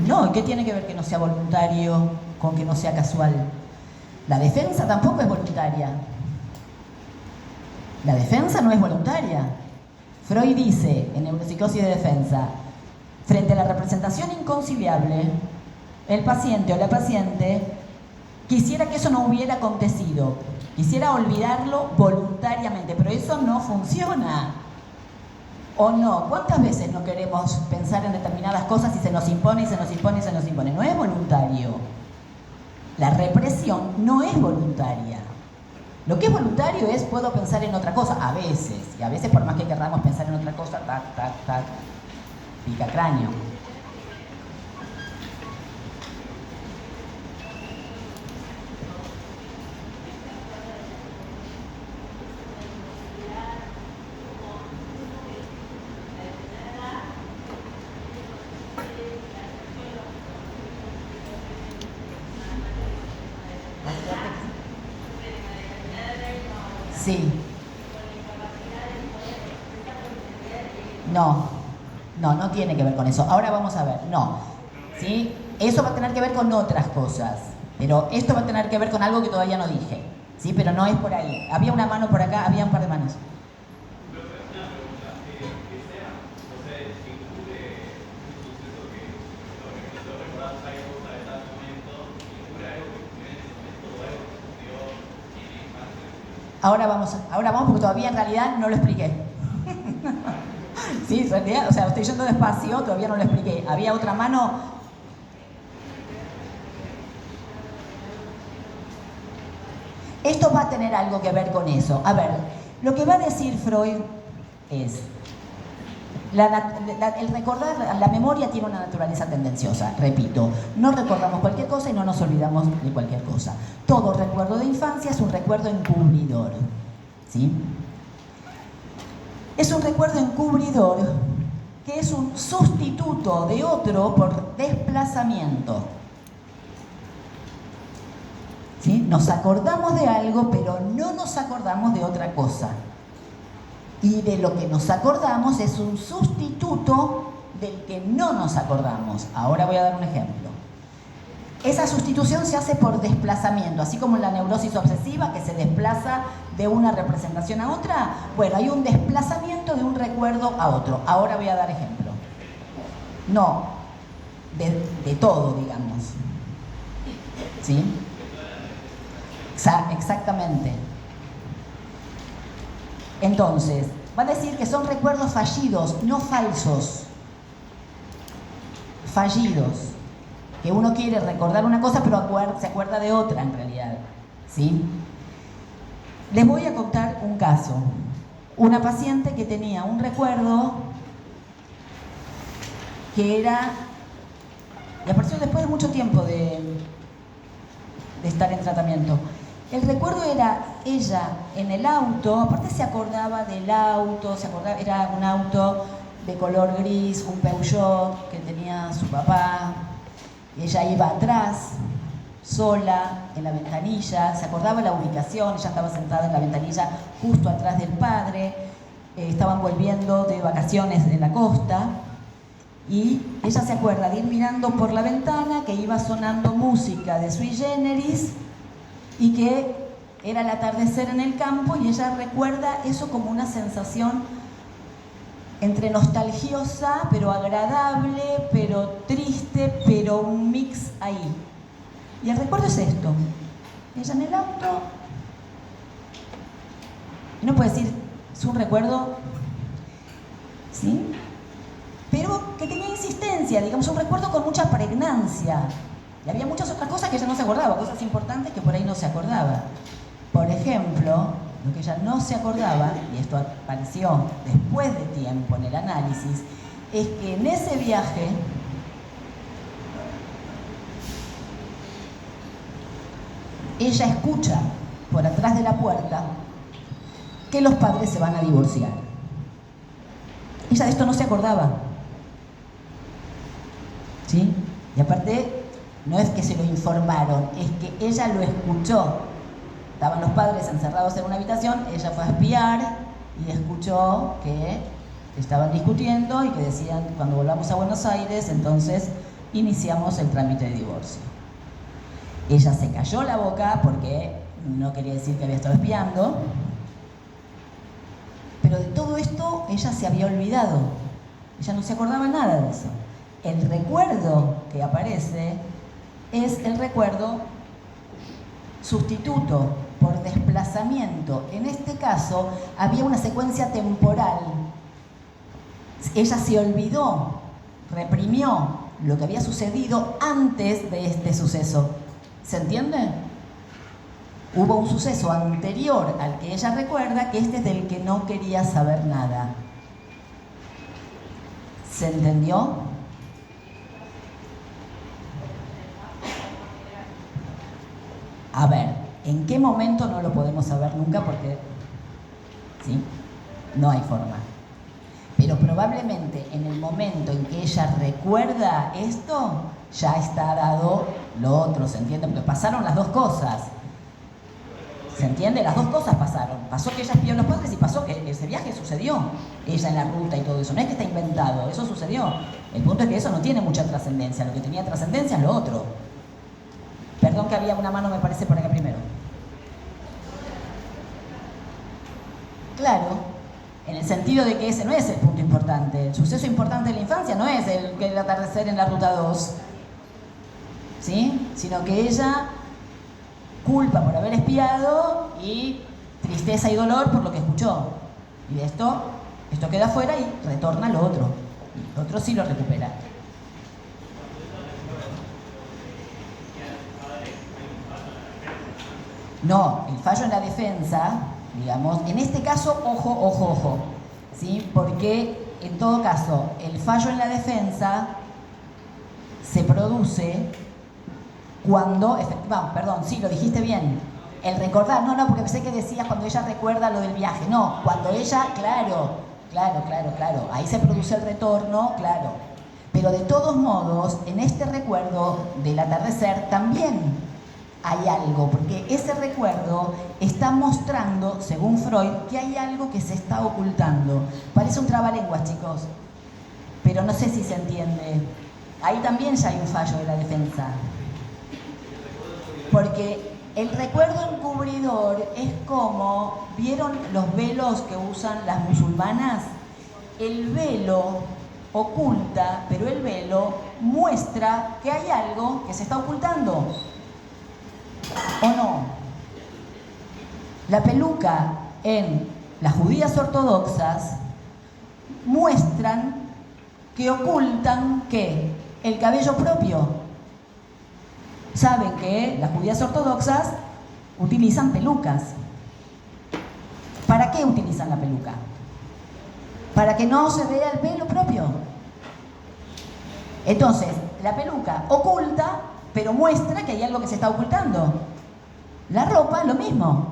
No, ¿qué tiene que ver que no sea voluntario con que no sea casual? La defensa tampoco es voluntaria. La defensa no es voluntaria. Freud dice en Neuropsicosis de Defensa, frente a la representación inconciliable, el paciente o la paciente quisiera que eso no hubiera acontecido, quisiera olvidarlo voluntariamente, pero eso no funciona. ¿O no? ¿Cuántas veces no queremos pensar en determinadas cosas y se nos impone, y se nos impone, y se nos impone? No es voluntario. La represión no es voluntaria. Lo que es voluntario es, puedo pensar en otra cosa, a veces. Y a veces, por más que queramos pensar en otra cosa, tac, pica cráneo. Sí. No tiene que ver con eso. Ahora vamos a ver. No. ¿Sí? Eso va a tener que ver con otras cosas. Pero esto va a tener que ver con algo que todavía no dije. ¿Sí? Pero no es por ahí. Había una mano por acá, había un par de manos. Ahora vamos porque todavía en realidad no lo expliqué. Sí, en realidad, o sea, estoy yendo despacio, todavía no lo expliqué. Había otra mano. Esto va a tener algo que ver con eso. A ver, lo que va a decir Freud es, el recordar, la memoria tiene una naturaleza tendenciosa, repito, no recordamos cualquier cosa y no nos olvidamos de cualquier cosa. Todo recuerdo de infancia es un recuerdo encubridor, ¿sí? Es un recuerdo encubridor que es un sustituto de otro por desplazamiento. ¿Sí? Nos acordamos de algo, pero no nos acordamos de otra cosa. Y de lo que nos acordamos es un sustituto del que no nos acordamos. Ahora voy a dar un ejemplo. Esa sustitución se hace por desplazamiento, así como en la neurosis obsesiva, que se desplaza de una representación a otra. Bueno, hay un desplazamiento de un recuerdo a otro. Ahora voy a dar ejemplo. No, de todo, digamos. ¿Sí? Exactamente. Entonces, va a decir que son recuerdos fallidos, no falsos. Fallidos. Que uno quiere recordar una cosa, pero se acuerda de otra en realidad. ¿Sí? Les voy a contar un caso. Una paciente que tenía un recuerdo que era... y apareció después de mucho tiempo de estar en tratamiento. El recuerdo era ella en el auto, aparte se acordaba del auto, era un auto de color gris, un Peugeot que tenía su papá. Ella iba atrás, sola, en la ventanilla, se acordaba la ubicación, ella estaba sentada en la ventanilla justo atrás del padre, estaban volviendo de vacaciones de la costa, y ella se acuerda de ir mirando por la ventana, que iba sonando música de Sui Generis, y que era el atardecer en el campo, y ella recuerda eso como una sensación entre nostalgiosa, pero agradable, pero triste, pero un mix ahí. Y el recuerdo es esto. Ella en el auto. Y no puede decir, es un recuerdo, ¿sí? Pero que tenía insistencia, digamos, un recuerdo con mucha pregnancia. Y había muchas otras cosas que ella no se acordaba, cosas importantes que por ahí no se acordaba. Por ejemplo, lo que ella no se acordaba, y esto apareció después de tiempo en el análisis, es que en ese viaje ella escucha por atrás de la puerta que los padres se van a divorciar. Ella de esto no se acordaba. ¿Sí? Y aparte, no es que se lo informaron, es que ella lo escuchó. Estaban los padres encerrados en una habitación, ella fue a espiar y escuchó que estaban discutiendo y que decían, cuando volvamos a Buenos Aires, entonces iniciamos el trámite de divorcio. Ella se cayó la boca porque no quería decir que había estado espiando, pero de todo esto ella se había olvidado. Ella no se acordaba nada de eso. El recuerdo que aparece es el recuerdo sustituto por desplazamiento. En este caso había una secuencia temporal. Ella se olvidó, reprimió lo que había sucedido antes de este suceso. ¿Se entiende? Hubo un suceso anterior al que ella recuerda, que este es del que no quería saber nada. ¿Se entendió? A ver, ¿en qué momento? No lo podemos saber nunca porque, ¿sí? No hay forma. Pero probablemente en el momento en que ella recuerda esto, ya está dado lo otro, ¿se entiende? Porque pasaron las dos cosas. ¿Se entiende? Las dos cosas pasaron. Pasó que ella espió a los padres y pasó que ese viaje sucedió. Ella en la ruta y todo eso. No es que está inventado, eso sucedió. El punto es que eso no tiene mucha trascendencia. Lo que tenía trascendencia es lo otro. Perdón que había una mano, me parece, por acá primero. Claro, en el sentido de que ese no es el punto importante. El suceso importante de la infancia no es el atardecer en la ruta 2, ¿sí? Sino que ella culpa por haber espiado y tristeza y dolor por lo que escuchó. Y de esto queda afuera y retorna lo otro. Y lo otro sí lo recupera. No, el fallo en la defensa, digamos, en este caso, ojo, ¿sí? Porque en todo caso, el fallo en la defensa se produce cuando, perdón, sí, lo dijiste bien, el recordar, no, porque pensé que decías cuando ella recuerda lo del viaje, no, cuando ella, claro, ahí se produce el retorno, claro, pero de todos modos, en este recuerdo del atardecer también hay algo, porque ese recuerdo está mostrando, según Freud, que hay algo que se está ocultando. Parece un trabalenguas, chicos, pero no sé si se entiende. Ahí también ya hay un fallo de la defensa. Porque el recuerdo encubridor es como, ¿vieron los velos que usan las musulmanas? El velo oculta, pero el velo muestra que hay algo que se está ocultando. ¿O no? La peluca en las judías ortodoxas muestran que ocultan, ¿qué? El cabello propio. Saben que las judías ortodoxas utilizan pelucas. ¿Para qué utilizan la peluca? Para que no se vea el pelo propio. Entonces, la peluca oculta, pero muestra que hay algo que se está ocultando. La ropa, lo mismo.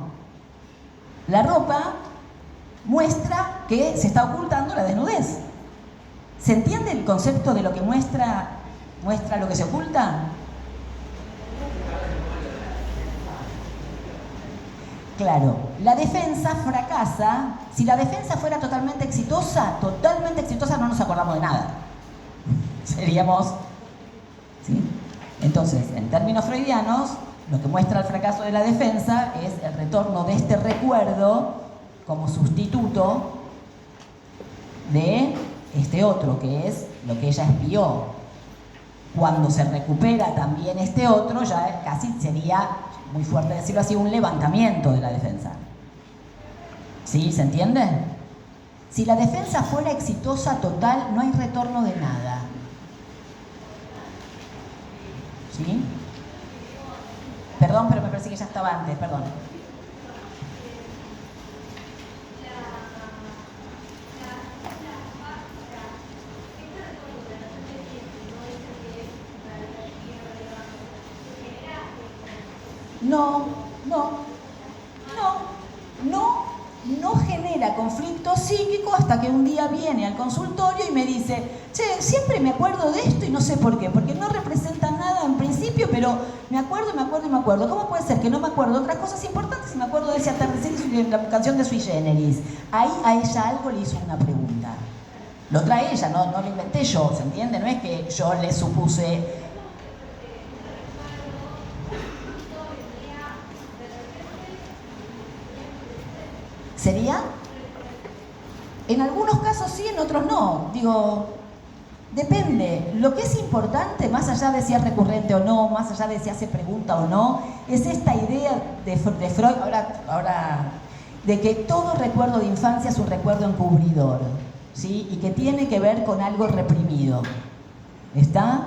La ropa muestra que se está ocultando la desnudez. ¿Se entiende el concepto de lo que muestra lo que se oculta? Claro, la defensa fracasa. Si la defensa fuera totalmente exitosa no nos acordamos de nada. Seríamos... ¿sí? Entonces, en términos freudianos, lo que muestra el fracaso de la defensa es el retorno de este recuerdo como sustituto de este otro, que es lo que ella espió. Cuando se recupera también este otro, ya casi sería, muy fuerte decirlo así, un levantamiento de la defensa. ¿Sí? ¿Se entiende? Si la defensa fuera exitosa total, no hay retorno de nada. ¿Sí? Perdón, pero me parece que ya estaba antes, perdón. No genera conflicto psíquico hasta que un día viene al consultorio y me dice, che, siempre me acuerdo de esto y no sé por qué, porque no representa nada en principio, pero me acuerdo. ¿Cómo puede ser que no me acuerdo de otras cosas importantes si me acuerdo de ese atardecer y la canción de Sui Generis? Ahí a ella algo le hizo una pregunta. Lo trae ella, no lo inventé yo, ¿se entiende? No es que yo le supuse... ¿Sería? En algunos casos sí, en otros no. Digo, depende. Lo que es importante, más allá de si es recurrente o no, más allá de si hace pregunta o no, es esta idea de Freud, ahora, de que todo recuerdo de infancia es un recuerdo encubridor, ¿sí? Y que tiene que ver con algo reprimido. ¿Está?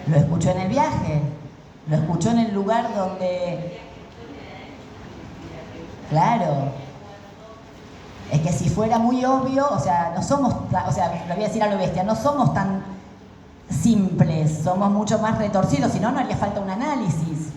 Lo escuchó en el viaje, lo escuchó en el lugar donde... Claro. Es que si fuera muy obvio, o sea, no somos, o sea, lo voy a decir a lo bestia, no somos tan simples, somos mucho más retorcidos, si no, no haría falta un análisis.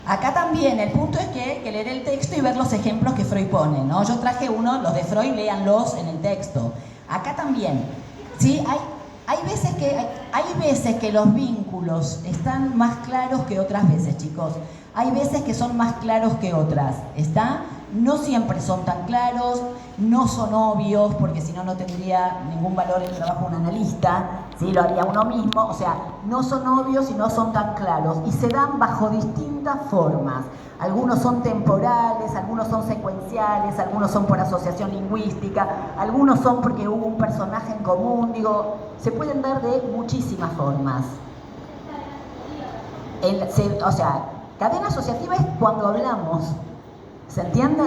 Acá también, el punto es que hay que leer el texto y ver los ejemplos que Freud pone, ¿no? Yo traje uno, los de Freud, léanlos en el texto. Acá también, ¿sí? Hay veces que los vínculos están más claros que otras veces, chicos. Hay veces que son más claros que otras, ¿está? No siempre son tan claros, no son obvios, porque si no, no tendría ningún valor el trabajo de un analista, ¿sí? Lo haría uno mismo, o sea, no son obvios y no son tan claros, y se dan bajo distintas formas. Algunos son temporales, algunos son secuenciales, algunos son por asociación lingüística, algunos son porque hubo un personaje en común, digo, se pueden dar de muchísimas formas. O sea, cadena asociativa es cuando hablamos, ¿se entiende?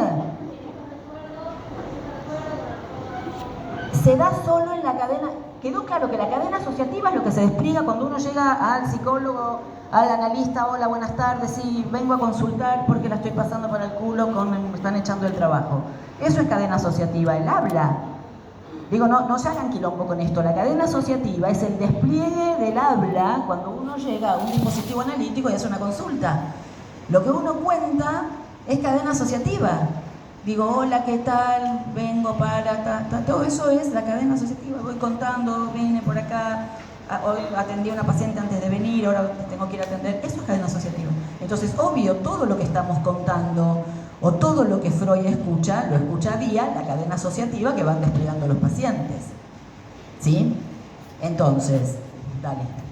se da solo en la cadena. Quedó claro que la cadena asociativa es lo que se despliega cuando uno llega al psicólogo, al analista. Hola, buenas tardes, sí, vengo a consultar porque la estoy pasando por el culo, me están echando el trabajo. Eso es cadena asociativa, el habla. Digo, no se hagan quilombo con esto. La cadena asociativa es el despliegue del habla cuando uno llega a un dispositivo analítico y hace una consulta. Lo que uno cuenta es cadena asociativa. Digo, hola, ¿qué tal? Vengo para... Todo eso es la cadena asociativa. Voy contando, vine por acá, hoy atendí a una paciente antes de venir, ahora tengo que ir a atender. Eso es cadena asociativa. Entonces, obvio, todo lo que estamos contando o todo lo que Freud escucha, lo escucha vía la cadena asociativa que van desplegando los pacientes. ¿Sí? Entonces, dale.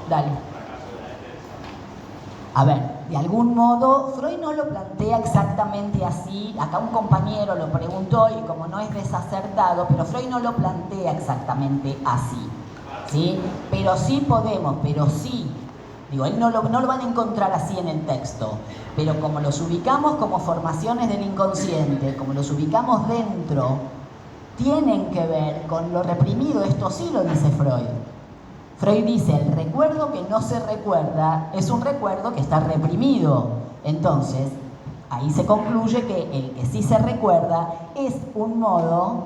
Dale. A ver, de algún modo, Freud no lo plantea exactamente así. Acá un compañero lo preguntó y como no es desacertado, pero Freud no lo plantea exactamente así, ¿sí? Pero sí podemos, digo, él no lo van a encontrar así en el texto, pero como los ubicamos como formaciones del inconsciente, como los ubicamos dentro, tienen que ver con lo reprimido. Esto sí lo dice Freud. Freud dice, el recuerdo que no se recuerda es un recuerdo que está reprimido. Entonces, ahí se concluye que el que sí se recuerda es un modo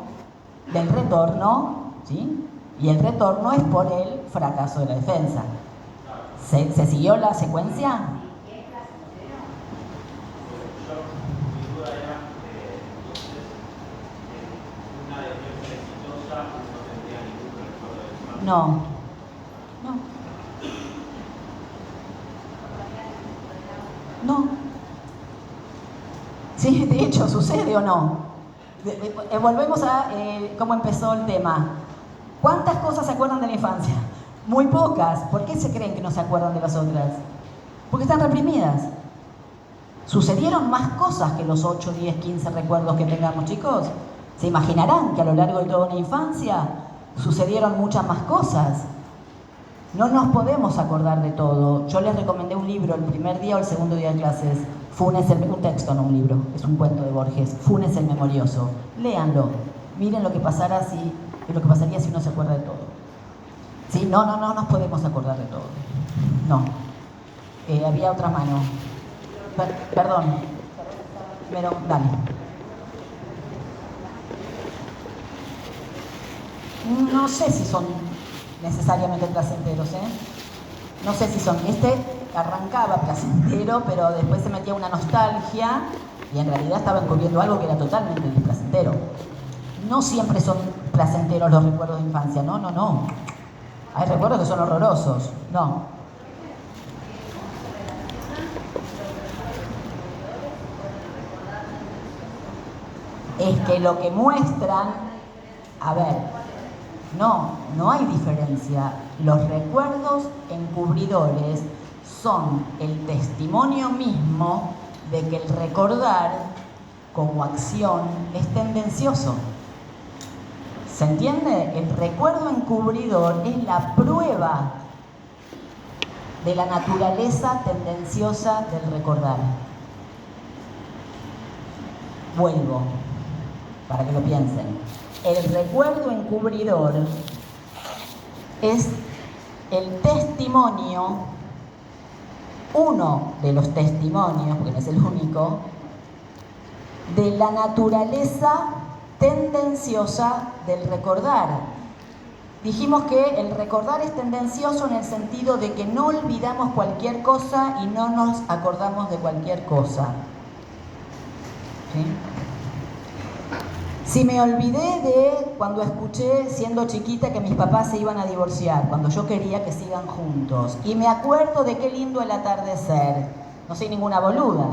del retorno, ¿sí? Y el retorno es por el fracaso de la defensa. ¿Se siguió la secuencia? No. No. Sí, de hecho, ¿sucede o no? Volvemos a cómo empezó el tema. ¿Cuántas cosas se acuerdan de la infancia? Muy pocas. ¿Por qué se creen que no se acuerdan de las otras? Porque están reprimidas. ¿Sucedieron más cosas que los 8, 10, 15 recuerdos que tengamos, chicos? ¿Se imaginarán que a lo largo de toda una infancia sucedieron muchas más cosas? No nos podemos acordar de todo. Yo les recomendé un libro el primer día o el segundo día de clases. Funes, un texto, no un libro. Es un cuento de Borges. Funes el Memorioso. Léanlo. Miren lo que pasaría si uno se acuerda de todo. ¿Sí? No nos podemos acordar de todo. No. Había otra mano. Perdón. Pero, dale. No sé si son necesariamente placenteros, No sé si son. Este arrancaba placentero, pero después se metía una nostalgia y en realidad estaba encubriendo algo que era totalmente displacentero. No siempre son placenteros los recuerdos de infancia, no. Hay recuerdos que son horrorosos, no. Es que lo que muestran, a ver, no hay diferencia. Los recuerdos encubridores son el testimonio mismo de que el recordar como acción es tendencioso. ¿Se entiende? El recuerdo encubridor es la prueba de la naturaleza tendenciosa del recordar. Vuelvo, para que lo piensen. El recuerdo encubridor es el testimonio, uno de los testimonios, porque no es el único, de la naturaleza tendenciosa del recordar. Dijimos que el recordar es tendencioso en el sentido de que no olvidamos cualquier cosa y no nos acordamos de cualquier cosa. ¿Sí? Si me olvidé de cuando escuché siendo chiquita que mis papás se iban a divorciar, cuando yo quería que sigan juntos, y me acuerdo de qué lindo el atardecer, no soy ninguna boluda.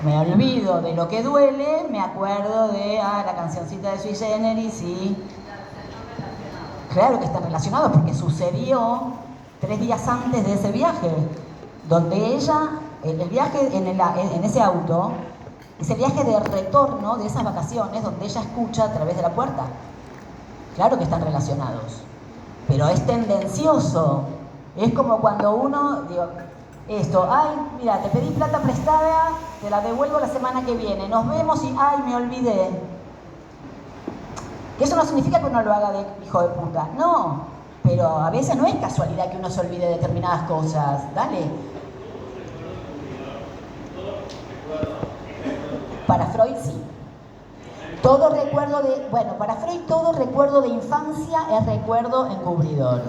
Me olvido de lo que duele, me acuerdo de la cancioncita de Sui Generis y... Claro que están relacionados porque sucedió 3 días antes de ese viaje, donde ella, el viaje en ese auto, es el viaje de retorno de esas vacaciones donde ella escucha a través de la puerta. Claro que están relacionados, pero es tendencioso Es como cuando uno, digo, esto, ay, mira, te pedí plata prestada, te la devuelvo la semana que viene, nos vemos y, ay, me olvidé. Que eso no significa que uno lo haga de hijo de puta, no, pero a veces no es casualidad que uno se olvide de determinadas cosas, dale. Para Freud sí. Todo recuerdo de, bueno, para Freud todo recuerdo de infancia es recuerdo encubridor.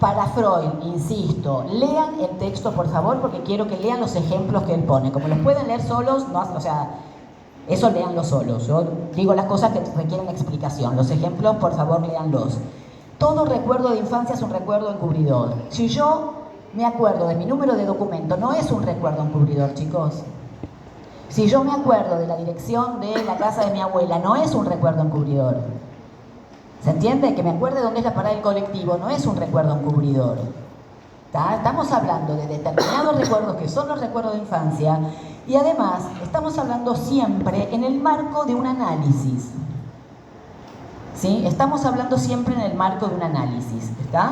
Para Freud, insisto, lean el texto por favor porque quiero que lean los ejemplos que él pone. Como los pueden leer solos, no, o sea, eso leanlo solos. Yo digo las cosas que requieren explicación. Los ejemplos, por favor, leanlos. Todo recuerdo de infancia es un recuerdo encubridor. Si yo me acuerdo de mi número de documento, no es un recuerdo encubridor, chicos. Si yo me acuerdo de la dirección de la casa de mi abuela, no es un recuerdo encubridor. ¿Se entiende? Que me acuerde dónde es la parada del colectivo, no es un recuerdo encubridor. Estamos hablando de determinados recuerdos que son los recuerdos de infancia y además estamos hablando siempre en el marco de un análisis. ¿Sí? Estamos hablando siempre en el marco de un análisis. ¿Está?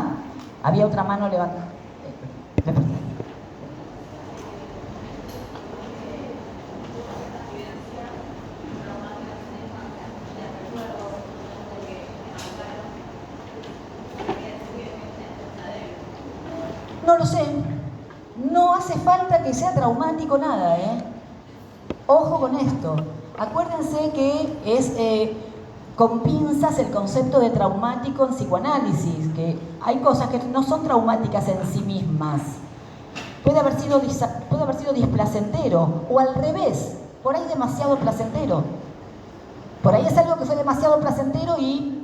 Había otra mano levantada. No lo sé. No hace falta que sea traumático nada, ¿eh? Ojo con esto. Acuérdense que es con pinzas el concepto de traumático en psicoanálisis, que hay cosas que no son traumáticas en sí mismas. Puede haber sido displacentero, o al revés, por ahí demasiado placentero. Por ahí es algo que fue demasiado placentero y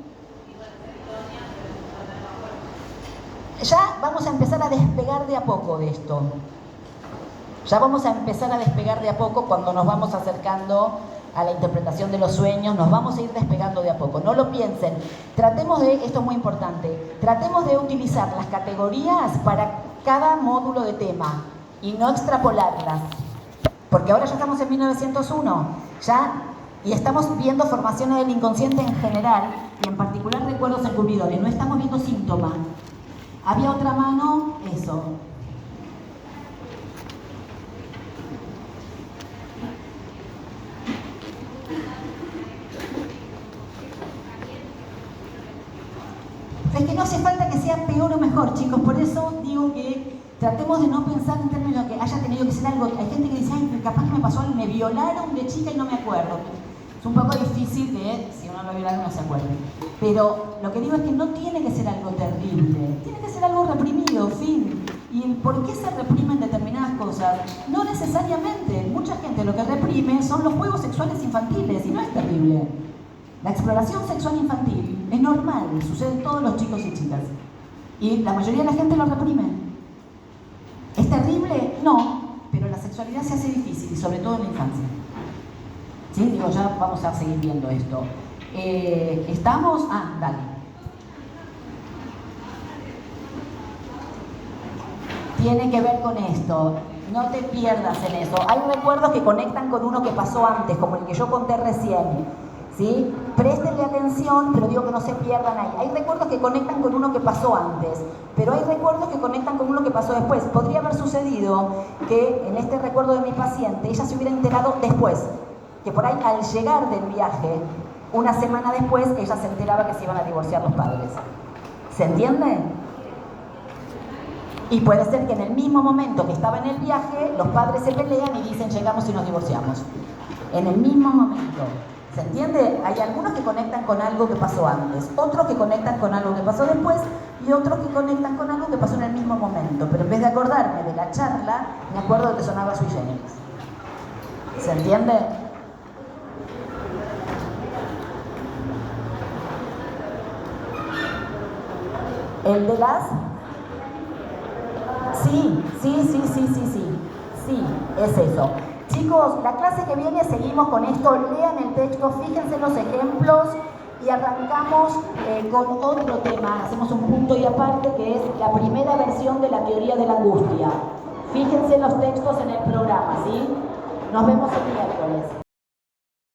ya vamos a empezar a despegar de a poco de esto. Ya vamos a empezar a despegar de a poco cuando nos vamos acercando a la interpretación de los sueños, nos vamos a ir despegando de a poco. No lo piensen. Tratemos de, esto es muy importante, tratemos de utilizar las categorías para cada módulo de tema y no extrapolarlas. Porque ahora ya estamos en 1901, y estamos viendo formaciones del inconsciente en general y en particular recuerdos encubridores. No estamos viendo síntomas. Había otra mano, eso. Es que no hace falta que sea peor o mejor, chicos. Por eso digo que tratemos de no pensar en términos de que haya tenido que ser algo. Hay gente que dice, ay, capaz que me pasó algo, me violaron de chica y no me acuerdo. Es un poco difícil que, si uno lo violaron, no se acuerde. Pero lo que digo es que no tiene que ser algo terrible. Tiene que ser algo reprimido, fin. ¿Y el por qué se reprimen determinadas cosas? No necesariamente. Mucha gente lo que reprime son los juegos sexuales infantiles y no es terrible. La exploración sexual infantil es normal, sucede en todos los chicos y chicas. Y la mayoría de la gente lo reprime. ¿Es terrible? No, pero la sexualidad se hace difícil, y sobre todo en la infancia. ¿Sí? Digo, ya vamos a seguir viendo esto. ¿Estamos? Ah, dale. Tiene que ver con esto. No te pierdas en eso. Hay recuerdos que conectan con uno que pasó antes, como el que yo conté recién. ¿Sí? Préstenle atención, pero digo que no se pierdan ahí. Hay recuerdos que conectan con uno que pasó antes, pero hay recuerdos que conectan con uno que pasó después. Podría haber sucedido que en este recuerdo de mi paciente ella se hubiera enterado después, que por ahí al llegar del viaje, una semana después, ella se enteraba que se iban a divorciar los padres. ¿Se entiende? Y puede ser que en el mismo momento que estaba en el viaje, los padres se pelean y dicen, llegamos y nos divorciamos. En el mismo momento. ¿Se entiende? Hay algunos que conectan con algo que pasó antes, otros que conectan con algo que pasó después y otros que conectan con algo que pasó en el mismo momento. Pero en vez de acordarme de la charla, me acuerdo de que sonaba Sui Generis. ¿Se entiende? ¿El de las? Sí, es eso. Chicos, la clase que viene seguimos con esto, lean el texto, fíjense los ejemplos y arrancamos con otro tema. Hacemos un punto y aparte que es la primera versión de la teoría de la angustia. Fíjense los textos en el programa, ¿sí? Nos vemos el miércoles.